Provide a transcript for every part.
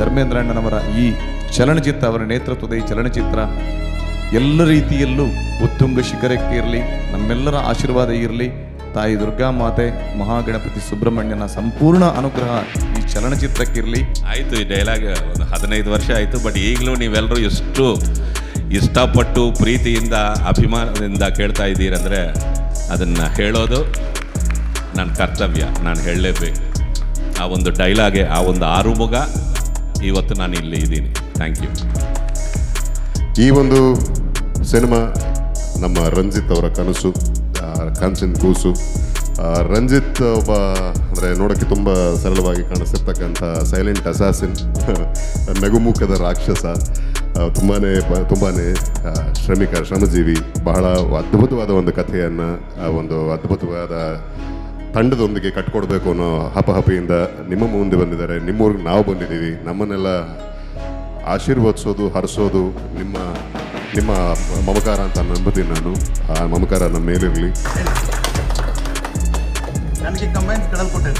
ಧರ್ಮೇಂದ್ರ ಅಣ್ಣನವರ ಈ ಚಲನಚಿತ್ರ, ಅವರ ನೇತೃತ್ವದ ಈ ಚಲನಚಿತ್ರ ಎಲ್ಲ ರೀತಿಯಲ್ಲೂ ಉತ್ತುಂಗ ಶಿಖರಕ್ಕೆ ಇರಲಿ, ನಮ್ಮೆಲ್ಲರ ಆಶೀರ್ವಾದ ಇರಲಿ. ತಾಯಿ ದುರ್ಗಾ ಮಾತೆ, ಮಹಾಗಣಪತಿ ಸುಬ್ರಹ್ಮಣ್ಯನ ಸಂಪೂರ್ಣ ಅನುಗ್ರಹ ಈ ಚಲನಚಿತ್ರಕ್ಕಿರಲಿ. ಆಯಿತು, ಈ ಡೈಲಾಗ್ ಒಂದು 15 ವರ್ಷ ಆಯಿತು, ಬಟ್ ಈಗಲೂ ನೀವೆಲ್ಲರೂ ಎಷ್ಟು ಇಷ್ಟಪಟ್ಟು ಪ್ರೀತಿಯಿಂದ ಅಭಿಮಾನದಿಂದ ಕೇಳ್ತಾ ಇದ್ದೀರಂದರೆ ಅದನ್ನು ಹೇಳೋದು ನನ್ನ ಕರ್ತವ್ಯ, ನಾನು ಹೇಳಲೇಬೇಕು. ಆ ಒಂದು ಡೈಲಾಗೆ, ಆ ಒಂದು ಆರುಮುಗ ಇವತ್ತು ನಾನು ಇಲ್ಲಿ ಇದ್ದೀನಿ. Thank you. ಈ ಒಂದು ಸಿನಿಮಾ ನಮ್ಮ ರಂಜಿತ್ ಅವರ ಕನಸಿನ ಕೂಸು. ರಂಜಿತ್ ಒಬ್ಬ ಅಂದರೆ ನೋಡೋಕ್ಕೆ ತುಂಬ ಸರಳವಾಗಿ ಕಾಣಿಸ್ತಿರ್ತಕ್ಕಂಥ ಸೈಲೆಂಟ್ ಅಸಾಸಿನ್, ನಗುಮುಖದ ರಾಕ್ಷಸ, ತುಂಬಾ ಶ್ರಮಜೀವಿ. ಬಹಳ ಅದ್ಭುತವಾದ ಒಂದು ಕಥೆಯನ್ನು ಒಂದು ಅದ್ಭುತವಾದ ತಂಡದೊಂದಿಗೆ ಕಟ್ಕೊಡ್ಬೇಕು ಅನ್ನೋ ಹಪಹಪಿಯಿಂದ ನಿಮ್ಮ ಮುಂದೆ ಬಂದಿದ್ದಾರೆ. ನಿಮ್ಮೂರಿಗೆ ನಾವು ಬಂದಿದ್ದೀವಿ. ನಮ್ಮನ್ನೆಲ್ಲ ಆಶೀರ್ವದಿಸೋದು, ಹರಿಸೋದು ನಿಮ್ಮ ಮಮಕಾರ ಅಂತ ನಂಬುತ್ತೀನಿ ನಾನು. ಆ ಮಮಕಾರ ನಮ್ಮ ಮೇಲಿರಲಿ. ನನಗೆ ಕಂಬೈನ್ಸ್ ಕಡಲ್ಕೋಟೆ.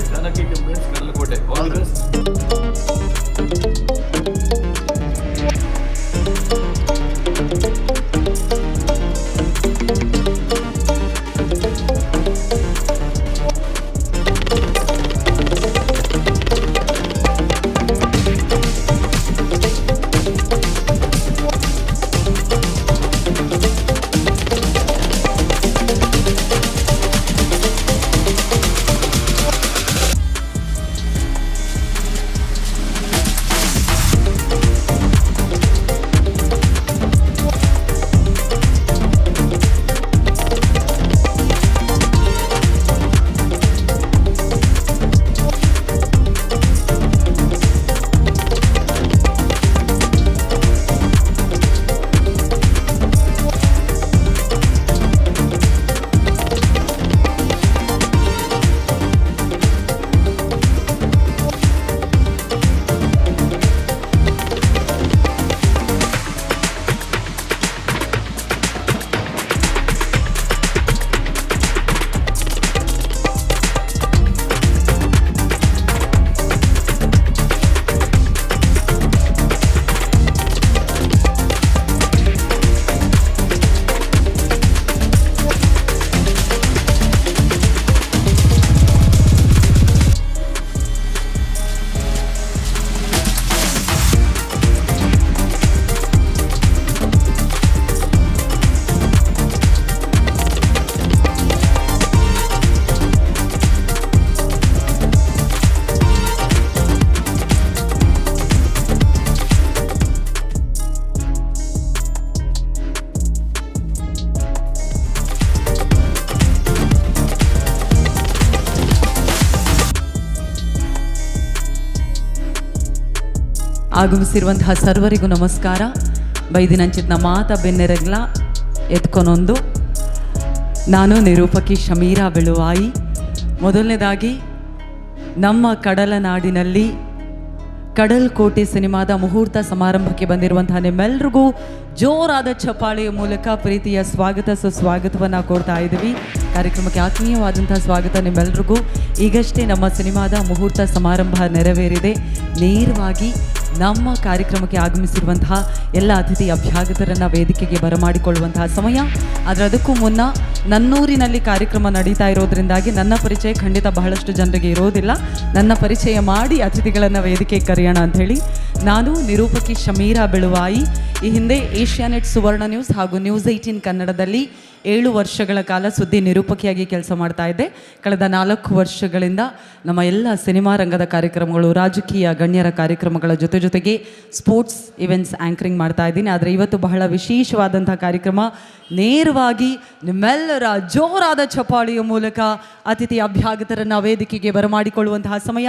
ಆಗಮಿಸಿರುವಂತಹ ಸರ್ವರಿಗೂ ನಮಸ್ಕಾರ. ಬೈದಿನಂಚಿನ ಮಾತ ಬೆನ್ನೆರಗ್ಲ ಎತ್ಕೊನೊಂದು ನಾನು ನಿರೂಪಕಿ ಶಮೀರಾ ಬೆಳುವಾಯಿ. ಮೊದಲನೇದಾಗಿ ನಮ್ಮ ಕಡಲ ನಾಡಿನಲ್ಲಿ ಕಡಲ್ಕೋಟೆ ಸಿನಿಮಾದ ಮುಹೂರ್ತ ಸಮಾರಂಭಕ್ಕೆ ಬಂದಿರುವಂತಹ ನಿಮ್ಮೆಲ್ರಿಗೂ ಜೋರಾದ ಚಪ್ಪಾಳೆಯ ಮೂಲಕ ಪ್ರೀತಿಯ ಸುಸ್ವಾಗತವನ್ನು ಕೊಡ್ತಾ ಇದ್ದೀವಿ. ಕಾರ್ಯಕ್ರಮಕ್ಕೆ ಆತ್ಮೀಯವಾದಂತಹ ಸ್ವಾಗತ ನಿಮ್ಮೆಲ್ರಿಗೂ. ಈಗಷ್ಟೇ ನಮ್ಮ ಸಿನಿಮಾದ ಮುಹೂರ್ತ ಸಮಾರಂಭ ನೆರವೇರಿದೆ. ನೇರವಾಗಿ ನಮ್ಮ ಕಾರ್ಯಕ್ರಮಕ್ಕೆ ಆಗಮಿಸಿರುವಂತಹ ಎಲ್ಲ ಅತಿಥಿ ಅಭ್ಯಾಗತರನ್ನು ವೇದಿಕೆಗೆ ಬರಮಾಡಿಕೊಳ್ಳುವಂತಹ ಸಮಯ. ಆದರೆ ಅದಕ್ಕೂ ಮುನ್ನ ನನ್ನೂರಿನಲ್ಲಿ ಕಾರ್ಯಕ್ರಮ ನಡೀತಾ ಇರೋದ್ರಿಂದಾಗಿ ನನ್ನ ಪರಿಚಯ ಖಂಡಿತ ಬಹಳಷ್ಟು ಜನರಿಗೆ ಇರೋದಿಲ್ಲ. ನನ್ನ ಪರಿಚಯ ಮಾಡಿ ಅತಿಥಿಗಳನ್ನು ವೇದಿಕೆಗೆ ಕರೆಯೋಣ ಅಂಥೇಳಿ. ನಾನು ನಿರೂಪಕಿ ಶಮೀರಾ ಬೆಳುವಾಯಿ. ಈ ಹಿಂದೆ ಏಷ್ಯಾನೆಟ್ ಸುವರ್ಣ ನ್ಯೂಸ್ ಹಾಗೂ ನ್ಯೂಸ್ 18 ಕನ್ನಡದಲ್ಲಿ 7 ವರ್ಷಗಳ ಕಾಲ ಸುದ್ದಿ ನಿರೂಪಕಿಯಾಗಿ ಕೆಲಸ ಮಾಡ್ತಾ ಇದ್ದೆ. ಕಳೆದ 4 ವರ್ಷಗಳಿಂದ ನಮ್ಮ ಎಲ್ಲ ಸಿನಿಮಾ ರಂಗದ ಕಾರ್ಯಕ್ರಮಗಳು, ರಾಜಕೀಯ ಗಣ್ಯರ ಕಾರ್ಯಕ್ರಮಗಳ ಜೊತೆಗೆ ಸ್ಪೋರ್ಟ್ಸ್ ಇವೆಂಟ್ಸ್ ಆ್ಯಂಕರಿಂಗ್ ಮಾಡ್ತಾ ಇದ್ದೀನಿ. ಆದರೆ ಇವತ್ತು ಬಹಳ ವಿಶೇಷವಾದಂಥ ಕಾರ್ಯಕ್ರಮ. ನೇರವಾಗಿ ನಿಮ್ಮೆಲ್ಲರ ಜೋರಾದ ಚಪ್ಪಾಳೆಯ ಮೂಲಕ ಅತಿಥಿ ಅಭ್ಯಾಗತರನ್ನು ವೇದಿಕೆಗೆ ಬರಮಾಡಿಕೊಳ್ಳುವಂತಹ ಸಮಯ.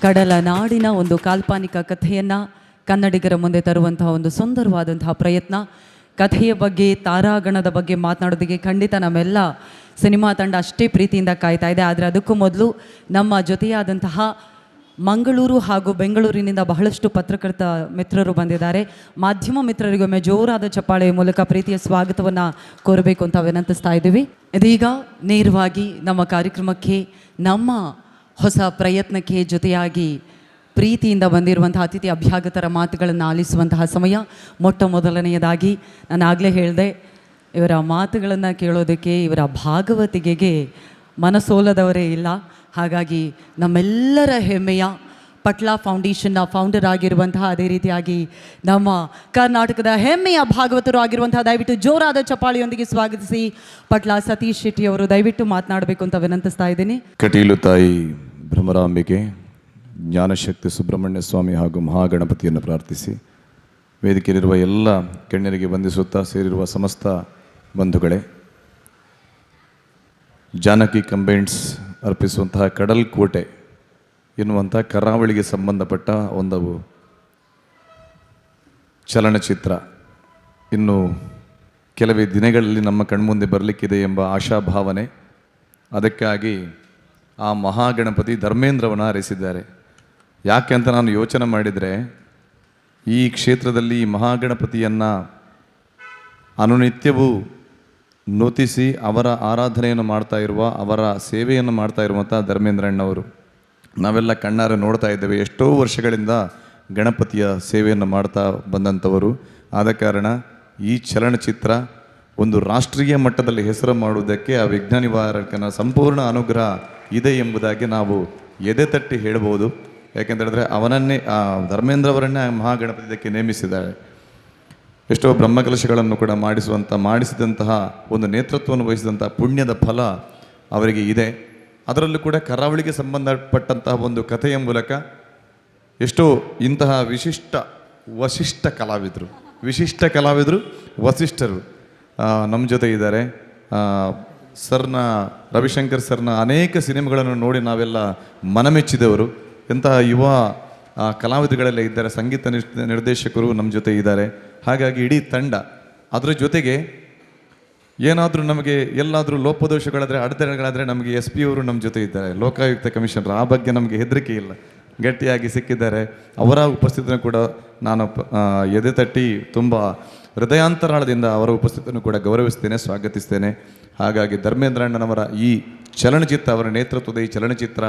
ಕಡಲ ನಾಡಿನ ಒಂದು ಕಾಲ್ಪನಿಕ ಕಥೆಯನ್ನು ಕನ್ನಡಿಗರ ಮುಂದೆ ತರುವಂತಹ ಒಂದು ಸುಂದರವಾದಂತಹ ಪ್ರಯತ್ನ. ಕಥೆಯ ಬಗ್ಗೆ, ತಾರಾಗಣದ ಬಗ್ಗೆ ಮಾತನಾಡೋದಕ್ಕೆ ಖಂಡಿತ ನಮ್ಮೆಲ್ಲ ಸಿನಿಮಾ ತಂಡ ಅಷ್ಟೇ ಪ್ರೀತಿಯಿಂದ ಕಾಯ್ತಾ ಇದೆ. ಆದರೆ ಅದಕ್ಕೂ ಮೊದಲು ನಮ್ಮ ಜೊತೆಯಾದಂತಹ ಮಂಗಳೂರು ಹಾಗೂ ಬೆಂಗಳೂರಿನಿಂದ ಬಹಳಷ್ಟು ಪತ್ರಕರ್ತ ಮಿತ್ರರು ಬಂದಿದ್ದಾರೆ. ಮಾಧ್ಯಮ ಮಿತ್ರರಿಗೊಮ್ಮೆ ಜೋರಾದ ಚಪ್ಪಾಳೆಯ ಮೂಲಕ ಪ್ರೀತಿಯ ಸ್ವಾಗತವನ್ನು ಕೋರಬೇಕು ಅಂತ ವಿನಂತಿಸ್ತಾ ಇದ್ದೀವಿ. ಇದೀಗ ನೇರವಾಗಿ ನಮ್ಮ ಕಾರ್ಯಕ್ರಮಕ್ಕೆ, ನಮ್ಮ ಹೊಸ ಪ್ರಯತ್ನಕ್ಕೆ ಜೊತೆಯಾಗಿ ಪ್ರೀತಿಯಿಂದ ಬಂದಿರುವಂತಹ ಅತಿಥಿ ಅಭ್ಯಾಗತರ ಮಾತುಗಳನ್ನು ಆಲಿಸುವಂತಹ ಸಮಯ. ಮೊಟ್ಟ ಮೊದಲನೆಯದಾಗಿ ನಾನು ಆಗಲೇ ಹೇಳಿದೆ, ಇವರ ಮಾತುಗಳನ್ನು ಕೇಳೋದಕ್ಕೆ, ಇವರ ಭಾಗವತಿಕೆಗೆ ಮನಸೋಲದವರೇ ಇಲ್ಲ. ಹಾಗಾಗಿ ನಮ್ಮೆಲ್ಲರ ಹೆಮ್ಮೆಯ ಪಟ್ಲ ಫೌಂಡೇಶನ್ನ ಫೌಂಡರ್ ಆಗಿರುವಂತಹ, ಅದೇ ರೀತಿಯಾಗಿ ನಮ್ಮ ಕರ್ನಾಟಕದ ಹೆಮ್ಮೆಯ ಭಾಗವತರು ಆಗಿರುವಂತಹ, ದಯವಿಟ್ಟು ಜೋರಾದ ಚಪ್ಪಾಳಿಯೊಂದಿಗೆ ಸ್ವಾಗತಿಸಿ ಪಟ್ಲ ಸತೀಶ್ ಶೆಟ್ಟಿ ಅವರು ದಯವಿಟ್ಟು ಮಾತನಾಡಬೇಕು ಅಂತ ವಿನಂತಿಸ್ತಾ ಇದ್ದೀನಿ. ಕಟೀಲು ತಾಯಿ ಭ್ರಮರಾಂಬಿಕೆ, ಜ್ಞಾನಶಕ್ತಿ ಸುಬ್ರಹ್ಮಣ್ಯ ಸ್ವಾಮಿ ಹಾಗೂ ಮಹಾಗಣಪತಿಯನ್ನು ಪ್ರಾರ್ಥಿಸಿ ವೇದಿಕೆಯಲ್ಲಿರುವ ಎಲ್ಲ ಗಣ್ಯರಿಗೆ ವಂದಿಸುತ್ತಾ, ಸೇರಿರುವ ಸಮಸ್ತ ಬಂಧುಗಳೇ, ಜಾನಕಿ ಕಂಬೈನ್ಸ್ ಅರ್ಪಿಸುವಂತಹ ಕಡಲ್ಕೋಟೆ ಎನ್ನುವಂಥ ಕರಾವಳಿಗೆ ಸಂಬಂಧಪಟ್ಟ ಒಂದು ಚಲನಚಿತ್ರ ಇನ್ನು ಕೆಲವೇ ದಿನಗಳಲ್ಲಿ ನಮ್ಮ ಕಣ್ಮುಂದೆ ಬರಲಿಕ್ಕಿದೆ ಎಂಬ ಆಶಾಭಾವನೆ. ಅದಕ್ಕಾಗಿ ಆ ಮಹಾಗಣಪತಿ ಧರ್ಮೇಂದ್ರವನ್ನು ಆರಿಸಿದ್ದಾರೆ. ಯಾಕೆ ಅಂತ ನಾನು ಯೋಚನೆ ಮಾಡಿದರೆ, ಈ ಕ್ಷೇತ್ರದಲ್ಲಿ ಮಹಾಗಣಪತಿಯನ್ನು ಅನುನಿತ್ಯವೂ ನೂತಿಸಿ ಅವರ ಆರಾಧನೆಯನ್ನು ಮಾಡ್ತಾ ಇರುವ, ಅವರ ಸೇವೆಯನ್ನು ಮಾಡ್ತಾ ಇರುವಂಥ ಧರ್ಮೇಂದ್ರಣ್ಣವರು ನಾವೆಲ್ಲ ಕಣ್ಣಾರೆ ನೋಡ್ತಾ ಇದ್ದೇವೆ. ಎಷ್ಟೋ ವರ್ಷಗಳಿಂದ ಗಣಪತಿಯ ಸೇವೆಯನ್ನು ಮಾಡ್ತಾ ಬಂದಂಥವರು. ಆದ ಕಾರಣ ಈ ಚಲನಚಿತ್ರ ಒಂದು ರಾಷ್ಟ್ರೀಯ ಮಟ್ಟದಲ್ಲಿ ಹೆಸರು ಮಾಡುವುದಕ್ಕೆ ಆ ವಿಘ್ನ ನಿವಾರಕನ ಸಂಪೂರ್ಣ ಅನುಗ್ರಹ ಇದೆ ಎಂಬುದಾಗಿ ನಾವು ಎದೆ ತಟ್ಟಿ ಹೇಳ್ಬೋದು. ಯಾಕೆಂತೇಳಿದ್ರೆ ಅವನನ್ನೇ, ಧರ್ಮೇಂದ್ರ ಅವರನ್ನೇ ಮಹಾಗಣಪತಿ ಇದಕ್ಕೆ ನೇಮಿಸಿದ್ದಾರೆ. ಎಷ್ಟೋ ಬ್ರಹ್ಮಕಲಶಗಳನ್ನು ಕೂಡ ಮಾಡಿಸಿದಂತಹ ಒಂದು ನೇತೃತ್ವವನ್ನು ವಹಿಸಿದಂತಹ ಪುಣ್ಯದ ಫಲ ಅವರಿಗೆ ಇದೆ. ಅದರಲ್ಲೂ ಕೂಡ ಕರಾವಳಿಗೆ ಸಂಬಂಧಪಟ್ಟಂತಹ ಒಂದು ಕಥೆಯ ಮೂಲಕ ಎಷ್ಟೋ ಇಂತಹ ವಿಶಿಷ್ಟ ಕಲಾವಿದರು ವಸಿಷ್ಠರು ನಮ್ಮ ಜೊತೆ ಇದ್ದಾರೆ. ರವಿಶಂಕರ್ ಸರ್ನ ಅನೇಕ ಸಿನಿಮಾಗಳನ್ನು ನೋಡಿ ನಾವೆಲ್ಲ ಮನಮೆಚ್ಚಿದವರು. ಎಂತಹ ಯುವ ಕಲಾವಿದಗಳೆಲ್ಲ ಇದ್ದಾರೆ. ಸಂಗೀತ ನಿರ್ದೇಶಕರು ನಮ್ಮ ಜೊತೆ ಇದ್ದಾರೆ. ಹಾಗಾಗಿ ಇಡೀ ತಂಡ, ಅದರ ಜೊತೆಗೆ ಏನಾದರೂ ನಮಗೆ ಎಲ್ಲಾದರೂ ಲೋಪದೋಷಗಳಾದರೆ, ಅಡೆತಡೆಗಳಾದರೆ ನಮಗೆ SP ಅವರು ನಮ್ಮ ಜೊತೆ ಇದ್ದಾರೆ, ಲೋಕಾಯುಕ್ತ ಕಮಿಷನರ್. ಆ ಬಗ್ಗೆ ನಮಗೆ ಹೆದರಿಕೆ ಇಲ್ಲ, ಗಟ್ಟಿಯಾಗಿ ಸಿಕ್ಕಿದ್ದಾರೆ. ಅವರ ಉಪಸ್ಥಿತಿಯನ್ನು ಕೂಡ ನಾನು ಎದೆ ತಟ್ಟಿ ತುಂಬ ಹೃದಯಾಂತರಾಳದಿಂದ ಅವರ ಉಪಸ್ಥಿತಿಯನ್ನು ಕೂಡ ಗೌರವಿಸ್ತೇನೆ, ಸ್ವಾಗತಿಸ್ತೇನೆ. ಹಾಗಾಗಿ ಧರ್ಮೇಂದ್ರ ಅಣ್ಣನವರ ಈ ಚಲನಚಿತ್ರ, ಅವರ ನೇತೃತ್ವದ ಈ ಚಲನಚಿತ್ರ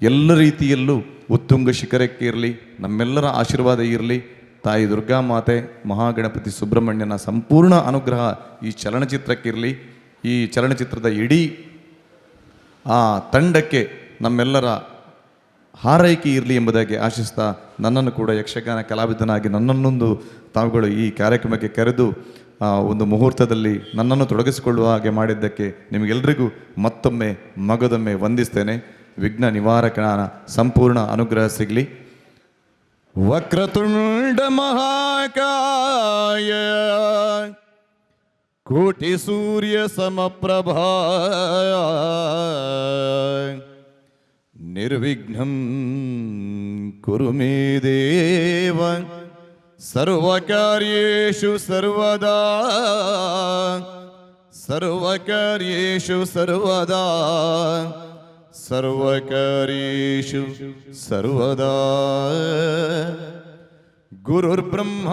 ಎಲ್ಲ ರೀತಿಯಲ್ಲೂ ಉತ್ತುಂಗ ಶಿಖರಕ್ಕೆ ಇರಲಿ, ನಮ್ಮೆಲ್ಲರ ಆಶೀರ್ವಾದ ಇರಲಿ. ತಾಯಿ ದುರ್ಗಾಮಾತೆ, ಮಹಾಗಣಪತಿ ಸುಬ್ರಹ್ಮಣ್ಯನ ಸಂಪೂರ್ಣ ಅನುಗ್ರಹ ಈ ಚಲನಚಿತ್ರಕ್ಕಿರಲಿ. ಈ ಚಲನಚಿತ್ರದ ಇಡೀ ಆ ತಂಡಕ್ಕೆ ನಮ್ಮೆಲ್ಲರ ಹಾರೈಕೆ ಇರಲಿ ಎಂಬುದಾಗಿ ಆಶಿಸ್ತಾ, ನನ್ನನ್ನು ಕೂಡ ಯಕ್ಷಗಾನ ಕಲಾವಿದನಾಗಿ ನನ್ನನ್ನೊಂದು ತಾವುಗಳು ಈ ಕಾರ್ಯಕ್ರಮಕ್ಕೆ ಕರೆದು ಒಂದು ಮುಹೂರ್ತದಲ್ಲಿ ನನ್ನನ್ನು ತೊಡಗಿಸಿಕೊಳ್ಳುವ ಹಾಗೆ ಮಾಡಿದ್ದಕ್ಕೆ ನಿಮಗೆಲ್ಲರಿಗೂ ಮತ್ತೊಮ್ಮೆ ಮಗದೊಮ್ಮೆ ವಂದಿಸ್ತೇನೆ. ವಿಘ್ನ ನಿವಾರಕನ ಸಂಪೂರ್ಣ ಅನುಗ್ರಹ ಸಿಗಲಿ. ವಕ್ರತುಂಡ ಮಹಾಕಾಯ ಕೋಟಿ ಸೂರ್ಯ ಸಮಪ್ರಭಾ ನಿರ್ವಿಘ್ನಂ ಕುರು ಮೇ ದೇವ ಸರ್ವಕಾರ್ಯೇಷು ಸರ್ವದಾ ಸರ್ವಕಾರ್ಯೇಷು ಸರ್ವದಾ. ಗುರುರ್ಬ್ರಹ್ಮ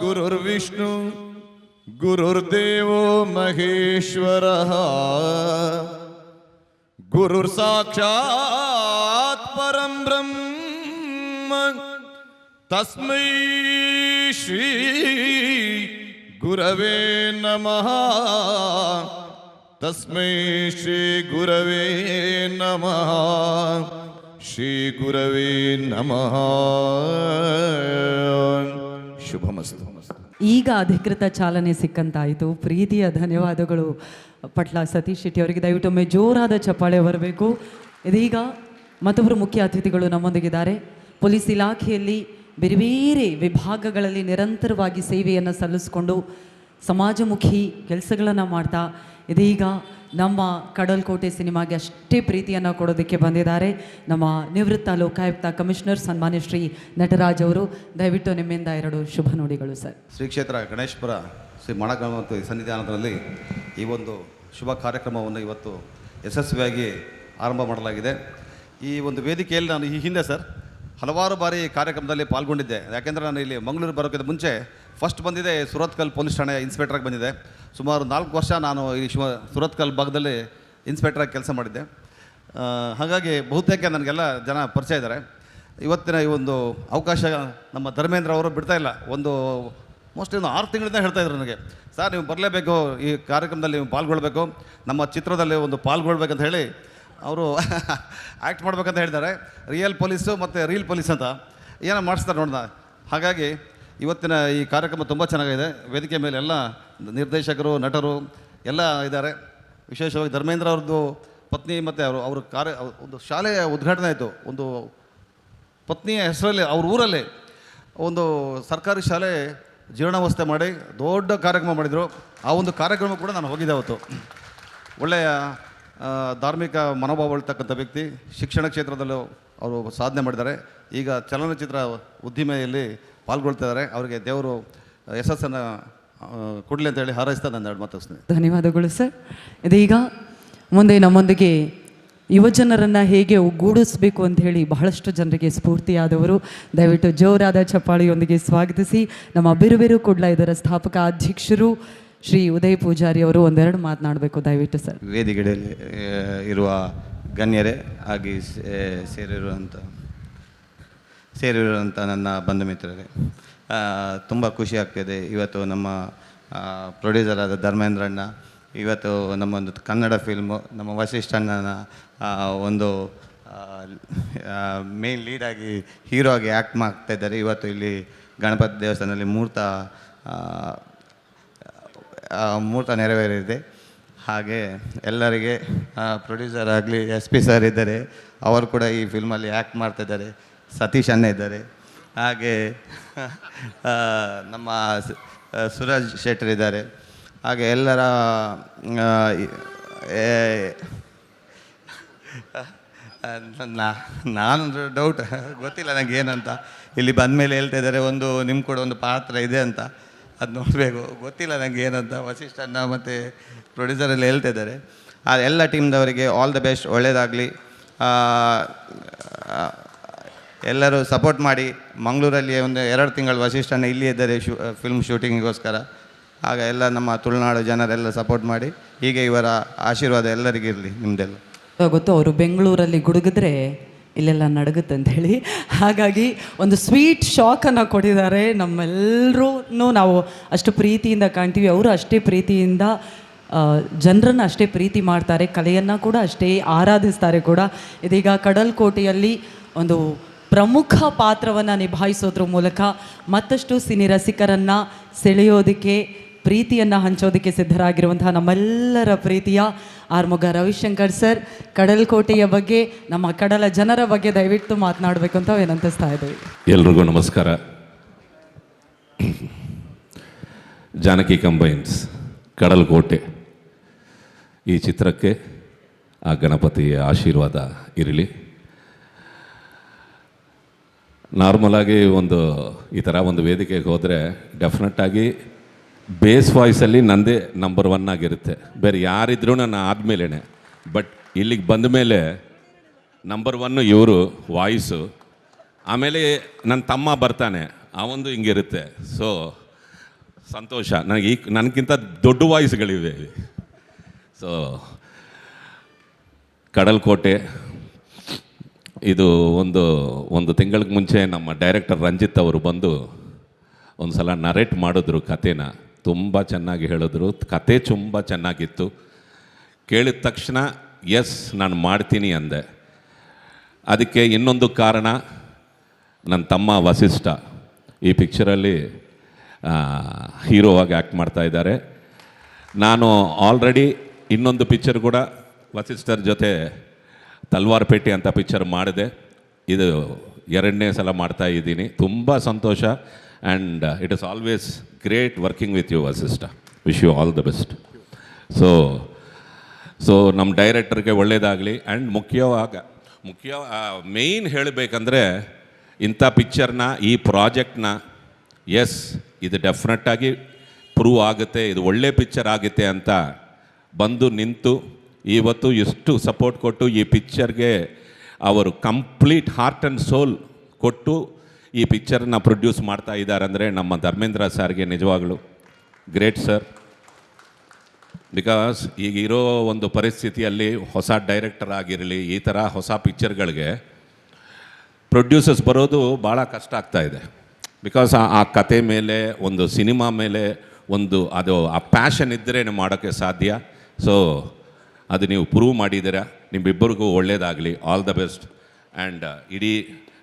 ಗುರುರ್ವಿಷ್ಣು ಗುರುರ್ದೇವೋ ಮಹೇಶ್ವರಃ ಗುರುರ್ ಸಾಕ್ಷಾತ್ ಪರಂ ಬ್ರಹ್ಮ ತಸ್ಮೈ ಶ್ರೀ ಗುರವೇ ನಮಃ. ತಸ್ಮೈ ಶ್ರೀ ಗುರವೇ ನಮಃ. ಶ್ರೀ ಗುರವೇ ನಮಃ. ಶುಭಮಸ್ತು. ಈಗ ಅಧಿಕೃತ ಚಾಲನೆ ಸಿಕ್ಕಂತಾಯಿತು. ಪ್ರೀತಿಯ ಧನ್ಯವಾದಗಳು ಪಟ್ಲ ಸತೀಶ್ ಶೆಟ್ಟಿ ಅವರಿಗೆ. ದಯವಿಟ್ಟೊಮ್ಮೆ ಜೋರಾದ ಚಪ್ಪಾಳೆ ಬರಬೇಕು. ಇದೀಗ ಮತ್ತೊಬ್ಬರು ಮುಖ್ಯ ಅತಿಥಿಗಳು ನಮ್ಮೊಂದಿಗಿದ್ದಾರೆ. ಪೊಲೀಸ್ ಇಲಾಖೆಯಲ್ಲಿ ಬೇರೆ ಬೇರೆ ವಿಭಾಗಗಳಲ್ಲಿ ನಿರಂತರವಾಗಿ ಸೇವೆಯನ್ನು ಸಲ್ಲಿಸಿಕೊಂಡು ಸಮಾಜಮುಖಿ ಕೆಲಸಗಳನ್ನು ಮಾಡ್ತಾ ಇದೀಗ ನಮ್ಮ ಕಡಲ್ಕೋಟೆ ಸಿನಿಮಾಗೆ ಅಷ್ಟೇ ಪ್ರೀತಿಯನ್ನು ಕೊಡೋದಕ್ಕೆ ಬಂದಿದ್ದಾರೆ ನಮ್ಮ ನಿವೃತ್ತ ಲೋಕಾಯುಕ್ತ ಕಮಿಷನರ್ ಸನ್ಮಾನ್ಯ ಶ್ರೀ ನಟರಾಜ್ ಅವರು. ದಯವಿಟ್ಟು ನಿಮ್ಮಿಂದ 2 ಶುಭ ನುಡಿಗಳು ಸರ್. ಶ್ರೀ ಕ್ಷೇತ್ರ ಗಣೇಶ್ಪುರ ಶ್ರೀ ಮಣಗಣಪತಿ ಸನ್ನಿಧಾನದಲ್ಲಿ ಈ ಒಂದು ಶುಭ ಕಾರ್ಯಕ್ರಮವನ್ನು ಇವತ್ತು ಯಶಸ್ವಿಯಾಗಿ ಆರಂಭ ಮಾಡಲಾಗಿದೆ. ಈ ಒಂದು ವೇದಿಕೆಯಲ್ಲಿ ನಾನು ಈ ಹಿಂದೆ ಸರ್ ಹಲವಾರು ಬಾರಿ ಕಾರ್ಯಕ್ರಮದಲ್ಲಿ ಪಾಲ್ಗೊಂಡಿದ್ದೆ. ಯಾಕೆಂದರೆ ನಾನು ಇಲ್ಲಿ ಮಂಗಳೂರು ಬರೋಕ್ಕಿಂತ ಮುಂಚೆ ಫಸ್ಟ್ ಬಂದಿದೆ ಸುರತ್ಕಲ್ ಪೊಲೀಸ್ ಠಾಣೆ ಇನ್ಸ್ಪೆಕ್ಟ್ರಾಗಿ ಬಂದಿದ್ದೆ. ಸುಮಾರು 4 ವರ್ಷ ನಾನು ಈ ಸುರತ್ಕಲ್ ಭಾಗದಲ್ಲಿ ಇನ್ಸ್ಪೆಕ್ಟ್ರಾಗಿ ಕೆಲಸ ಮಾಡಿದ್ದೆ. ಹಾಗಾಗಿ ಬಹುತೇಕ ನನಗೆಲ್ಲ ಜನ ಪರಿಚಯ ಇದ್ದಾರೆ. ಇವತ್ತಿನ ಈ ಒಂದು ಅವಕಾಶ ನಮ್ಮ ಧರ್ಮೇಂದ್ರ ಅವರು ಬಿಡ್ತಾ ಇಲ್ಲ. ಒಂದು ಮೋಸ್ಟ್ಲಿ ಒಂದು 6 ತಿಂಗಳಿಂದ ಹೇಳ್ತಾ ಇದ್ರು ನನಗೆ, ಸರ್ ನೀವು ಬರಲೇಬೇಕು, ಈ ಕಾರ್ಯಕ್ರಮದಲ್ಲಿ ನೀವು ಪಾಲ್ಗೊಳ್ಬೇಕು, ನಮ್ಮ ಚಿತ್ರದಲ್ಲಿ ಒಂದು ಪಾಲ್ಗೊಳ್ಬೇಕಂತ ಹೇಳಿ ಅವರು ಆ್ಯಕ್ಟ್ ಮಾಡ್ಬೇಕಂತ ಹೇಳಿದ್ದಾರೆ. ರಿಯಲ್ ಪೊಲೀಸು ಮತ್ತು ರೀಲ್ ಪೊಲೀಸ್ ಅಂತ ಏನೋ ಮಾಡಿಸ್ತಾರೆ ನೋಡೋಣ. ಹಾಗಾಗಿ ಇವತ್ತಿನ ಈ ಕಾರ್ಯಕ್ರಮ ತುಂಬ ಚೆನ್ನಾಗಿದೆ. ವೇದಿಕೆ ಮೇಲೆ ಎಲ್ಲ ನಿರ್ದೇಶಕರು, ನಟರು ಎಲ್ಲ ಇದ್ದಾರೆ. ವಿಶೇಷವಾಗಿ ಧರ್ಮೇಂದ್ರ ಅವ್ರದ್ದು ಪತ್ನಿ ಮತ್ತು ಅವ್ರ ಒಂದು ಶಾಲೆಯ ಉದ್ಘಾಟನೆ ಆಯಿತು. ಒಂದು ಪತ್ನಿಯ ಹೆಸರಲ್ಲಿ ಅವ್ರ ಊರಲ್ಲಿ ಒಂದು ಸರ್ಕಾರಿ ಶಾಲೆ ಜೀರ್ಣಾವಸ್ಥೆ ಮಾಡಿ ದೊಡ್ಡ ಕಾರ್ಯಕ್ರಮ ಮಾಡಿದರು. ಆ ಒಂದು ಕಾರ್ಯಕ್ರಮ ಕೂಡ ನಾನು ಹೋಗಿದ್ದೆ ಅವತ್ತು. ಒಳ್ಳೆಯ ಧಾರ್ಮಿಕ ಮನೋಭಾವ ಇರ್ತಕ್ಕಂಥ ವ್ಯಕ್ತಿ, ಶಿಕ್ಷಣ ಕ್ಷೇತ್ರದಲ್ಲೂ ಅವರು ಸಾಧನೆ ಮಾಡಿದ್ದಾರೆ. ಈಗ ಚಲನಚಿತ್ರ ಉದ್ದಿಮೆಯಲ್ಲಿ ಪಾಲ್ಗೊಳ್ತಾ ಇದ್ದಾರೆ. ಅವರಿಗೆ ದೇವರು ಯಶಸ್ಸನ್ನು ಕೊಡಲಿ ಅಂತ ಹೇಳಿ ಹಾರೈಸ್ತಾ ನಾನು 2 ಮಾತಾಡ್ತೀನಿ. ಧನ್ಯವಾದಗಳು ಸರ್. ಇದೀಗ ಮುಂದೆ ನಮ್ಮೊಂದಿಗೆ ಯುವಜನರನ್ನು ಹೇಗೆ ಒಗ್ಗೂಡಿಸಬೇಕು ಅಂತ ಹೇಳಿ ಬಹಳಷ್ಟು ಜನರಿಗೆ ಸ್ಫೂರ್ತಿಯಾದವರು. ದಯವಿಟ್ಟು ಜೋರಾದ ಚಪ್ಪಾಳಿಯೊಂದಿಗೆ ಸ್ವಾಗತಿಸಿ ನಮ್ಮ ಬಿರುಬಿರು ಕೂಡಲ ಇದರ ಸ್ಥಾಪಕ ಅಧ್ಯಕ್ಷರು ಶ್ರೀ ಉದಯ್ ಪೂಜಾರಿ ಅವರು 1-2 ಮಾತನಾಡಬೇಕು ದಯವಿಟ್ಟು ಸರ್. ವೇದಿಕೆಯಲ್ಲಿ ಇರುವ ಗಣ್ಯರೇ ಆಗಿ ಸೇರಿರುವಂಥ ನನ್ನ ಬಂಧು ಮಿತ್ರರೇ, ತುಂಬ ಖುಷಿ ಆಗ್ತಿದೆ. ಇವತ್ತು ನಮ್ಮ ಪ್ರೊಡ್ಯೂಸರ್ ಆದ ಧರ್ಮೇಂದ್ರಣ್ಣ ಇವತ್ತು ನಮ್ಮೊಂದು ಕನ್ನಡ ಫಿಲ್ಮು ನಮ್ಮ ವಸಿಷ್ಠಣ್ಣನ ಒಂದು ಮೇನ್ ಲೀಡಾಗಿ ಹೀರೋ ಆಗಿ ಆ್ಯಕ್ಟ್ ಮಾಡ್ತಾ ಇದ್ದಾರೆ. ಇವತ್ತು ಇಲ್ಲಿ ಗಣಪತಿ ದೇವಸ್ಥಾನದಲ್ಲಿ ಮೂರ್ತ ನೆರವೇರಿದೆ. ಹಾಗೆ ಎಲ್ಲರಿಗೆ ಪ್ರೊಡ್ಯೂಸರ್ ಆಗಲಿ SP ಸರ್ ಇದ್ದಾರೆ, ಅವರು ಕೂಡ ಈ ಫಿಲ್ಮಲ್ಲಿ ಆ್ಯಕ್ಟ್ ಮಾಡ್ತಾಯಿದ್ದಾರೆ. ಸತೀಶ್ ಅಣ್ಣ ಇದ್ದಾರೆ. ಹಾಗೆ ನಮ್ಮ ಸುರಾಜ್ ಶೆಟ್ಟರ್ ಇದ್ದಾರೆ. ಹಾಗೆ ಎಲ್ಲರ ನಾನು ಡೌಟ್ ಗೊತ್ತಿಲ್ಲ ನನಗೆ ಏನಂತ. ಇಲ್ಲಿ ಬಂದ ಮೇಲೆ ಹೇಳ್ತಾ ಇದ್ದಾರೆ ಒಂದು ನಿಮ್ಮ ಕೂಡ ಒಂದು ಪಾತ್ರ ಇದೆ ಅಂತ. ಅದು ನೋಡಬೇಕು, ಗೊತ್ತಿಲ್ಲ ನನಗೆ ಏನಂತ. ವಸಿಷ್ಠಣ್ಣ ಮತ್ತು ಪ್ರೊಡ್ಯೂಸರಲ್ಲಿ ಹೇಳ್ತಾ ಇದ್ದಾರೆ. ಆ ಎಲ್ಲ ಟೀಮ್ದವರಿಗೆ ಆಲ್ ದ ಬೆಸ್ಟ್, ಒಳ್ಳೆಯದಾಗಲಿ. ಎಲ್ಲರೂ ಸಪೋರ್ಟ್ ಮಾಡಿ. ಮಂಗಳೂರಲ್ಲಿ ಒಂದು 2 ತಿಂಗಳು ವಸಿಷ್ಠಣ್ಣ ಇಲ್ಲಿ ಇದ್ದಾರೆ ಫಿಲ್ಮ್ ಶೂಟಿಂಗಿಗೋಸ್ಕರ. ಆಗ ಎಲ್ಲ ನಮ್ಮ ತುಳುನಾಡು ಜನರೆಲ್ಲ ಸಪೋರ್ಟ್ ಮಾಡಿ. ಹೀಗೆ ಇವರ ಆಶೀರ್ವಾದ ಎಲ್ಲರಿಗಿರಲಿ, ನಿಮ್ಮದೆಲ್ಲ. ಗೊತ್ತು, ಅವರು ಬೆಂಗಳೂರಲ್ಲಿ ಗುಡುಗಿದ್ರೆ ಇಲ್ಲೆಲ್ಲ ನಡಗುತ್ತೆ ಅಂಥೇಳಿ. ಹಾಗಾಗಿ ಒಂದು ಸ್ವೀಟ್ ಶಾಕನ್ನು ಕೊಟ್ಟಿದ್ದಾರೆ. ನಮ್ಮೆಲ್ಲರೂ ನಾವು ಅಷ್ಟು ಪ್ರೀತಿಯಿಂದ ಕಾಣ್ತೀವಿ, ಅವರು ಅಷ್ಟೇ ಪ್ರೀತಿಯಿಂದ ಜನರನ್ನು ಅಷ್ಟೇ ಪ್ರೀತಿ ಮಾಡ್ತಾರೆ, ಕಲೆಯನ್ನು ಕೂಡ ಅಷ್ಟೇ ಆರಾಧಿಸ್ತಾರೆ ಕೂಡ. ಇದೀಗ ಕಡಲ್ಕೋಟೆಯಲ್ಲಿ ಒಂದು ಪ್ರಮುಖ ಪಾತ್ರವನ್ನು ನಿಭಾಯಿಸೋದ್ರ ಮೂಲಕ ಮತ್ತಷ್ಟು ಸಿನಿ ರಸಿಕರನ್ನು ಸೆಳೆಯೋದಕ್ಕೆ, ಪ್ರೀತಿಯನ್ನು ಹಂಚೋದಕ್ಕೆ ಸಿದ್ಧರಾಗಿರುವಂತಹ ನಮ್ಮೆಲ್ಲರ ಪ್ರೀತಿಯ ಆರ್ಮುಗ ರವಿಶಂಕರ್ ಸರ್ ಕಡಲ್ಕೋಟೆಯ ಬಗ್ಗೆ, ನಮ್ಮ ಕಡಲ ಜನರ ಬಗ್ಗೆ ದಯವಿಟ್ಟು ಮಾತನಾಡಬೇಕು ಅಂತ ವಿನಂತಿಸ್ತಾ ಇದ್ದೀವಿ. ಎಲ್ರಿಗೂ ನಮಸ್ಕಾರ. ಜಾನಕಿ ಕಂಬೈನ್ಸ್ ಕಡಲ್ಕೋಟೆ ಈ ಚಿತ್ರಕ್ಕೆ ಆ ಗಣಪತಿಯ ಆಶೀರ್ವಾದ ಇರಲಿ. ನಾರ್ಮಲಾಗಿ ಈ ಥರ ಒಂದು ವೇದಿಕೆಗೆ ಹೋದರೆ ಡೆಫಿನೆಟ್ಟಾಗಿ ಬೇಸ್ ವಾಯ್ಸಲ್ಲಿ ನಂದೇ ನಂಬರ್ 1 ಆಗಿರುತ್ತೆ. ಬೇರೆ ಯಾರಿದ್ರೂ ನಾನು ಆದಮೇಲೆ. ಬಟ್ ಇಲ್ಲಿಗೆ ಬಂದ ಮೇಲೆ ನಂಬರ್ 1 ಇವರು ವಾಯ್ಸು. ಆಮೇಲೆ ನನ್ನ ತಮ್ಮ ಬರ್ತಾನೆ, ಅವೊಂದು ಹಿಂಗಿರುತ್ತೆ. ಸೊ ಸಂತೋಷ ನನಗೆ. ನನಗಿಂತ ದೊಡ್ಡ ವಾಯ್ಸ್ಗಳಿವೆ. ಸೊ ಕಡಲ್ಕೋಟೆ ಇದು ಒಂದು ತಿಂಗಳಿಗೆ ಮುಂಚೆ ನಮ್ಮ ಡೈರೆಕ್ಟರ್ ರಂಜಿತ್ ಅವರು ಬಂದು ಒಂದು ಸಲ ನರೇಟ್ ಮಾಡಿದ್ರು ಕಥೆನ. ತುಂಬ ಚೆನ್ನಾಗಿ ಹೇಳಿದ್ರು. ಕತೆ ತುಂಬ ಚೆನ್ನಾಗಿತ್ತು. ಕೇಳಿದ ತಕ್ಷಣ ಎಸ್ ನಾನು ಮಾಡ್ತೀನಿ ಅಂದೆ. ಅದಕ್ಕೆ ಇನ್ನೊಂದು ಕಾರಣ, ನನ್ನ ತಮ್ಮ ವಸಿಷ್ಠ ಈ ಪಿಕ್ಚರಲ್ಲಿ ಹೀರೋ ಆಗಿ ಆ್ಯಕ್ಟ್ ಮಾಡ್ತಾ ಇದ್ದಾರೆ. ನಾನು ಆಲ್ರೆಡಿ ಇನ್ನೊಂದು ಪಿಕ್ಚರ್ ಕೂಡ ವಸಿಷ್ಠರ ಜೊತೆ ತಲ್ವಾರ್ ಪೇಟೆ ಅಂತ ಪಿಕ್ಚರ್ ಮಾಡಿದೆ. ಇದು 2ನೇ ಸಲ ಮಾಡ್ತಾ ಇದ್ದೀನಿ. ತುಂಬ ಸಂತೋಷ. And it is always great working with you Vasishta. Wish you all the best. So so ನಮ್ಮ ಡೈರೆಕ್ಟರ್ಗೆ ಒಳ್ಳೆಯದಾಗಲಿ. ಆ್ಯಂಡ್ ಮೇಯ್ನ್ ಹೇಳಬೇಕಂದ್ರೆ ಇಂಥ ಪಿಕ್ಚರ್ನ, ಈ ಪ್ರಾಜೆಕ್ಟ್ನ, ಎಸ್ ಇದು ಡೆಫಿನೆಟ್ಟಾಗಿ ಪ್ರೂವ್ ಆಗುತ್ತೆ, ಇದು ಒಳ್ಳೆ ಪಿಕ್ಚರ್ ಆಗುತ್ತೆ ಅಂತ ಬಂದು ನಿಂತು ಇವತ್ತು ಎಷ್ಟು ಸಪೋರ್ಟ್ ಕೊಟ್ಟು ಈ ಪಿಕ್ಚರ್ಗೆ ಅವರು ಕಂಪ್ಲೀಟ್ ಹಾರ್ಟ್ ಆ್ಯಂಡ್ ಸೋಲ್ ಕೊಟ್ಟು ಈ ಪಿಕ್ಚರ್ನ ಪ್ರೊಡ್ಯೂಸ್ ಮಾಡ್ತಾ ಇದ್ದಾರೆ ಅಂದರೆ ನಮ್ಮ ಧರ್ಮೇಂದ್ರ ಸರ್ಗೆ ನಿಜವಾಗಲೂ ಗ್ರೇಟ್ ಸರ್. ಬಿಕಾಸ್ ಈಗಿರೋ ಒಂದು ಪರಿಸ್ಥಿತಿಯಲ್ಲಿ ಹೊಸ ಡೈರೆಕ್ಟರ್ ಆಗಿರಲಿ, ಈ ಥರ ಹೊಸ ಪಿಕ್ಚರ್ಗಳಿಗೆ ಪ್ರೊಡ್ಯೂಸರ್ಸ್ ಬರೋದು ಭಾಳ ಕಷ್ಟ ಆಗ್ತಾ ಇದೆ. ಬಿಕಾಸ್ ಆ ಕತೆ ಮೇಲೆ, ಒಂದು ಸಿನಿಮಾ ಮೇಲೆ ಅದು ಆ ಪ್ಯಾಷನ್ ಇದ್ದರೆ ಮಾಡೋಕ್ಕೆ ಸಾಧ್ಯ. ಸೊ ಅದು ನೀವು ಪ್ರೂವ್ ಮಾಡಿದ್ದೀರಾ. ನಿಮ್ಮಿಬ್ಬರಿಗೂ ಒಳ್ಳೆಯದಾಗಲಿ, ಆಲ್ ದ ಬೆಸ್ಟ್. ಆ್ಯಂಡ್ ಇಡೀ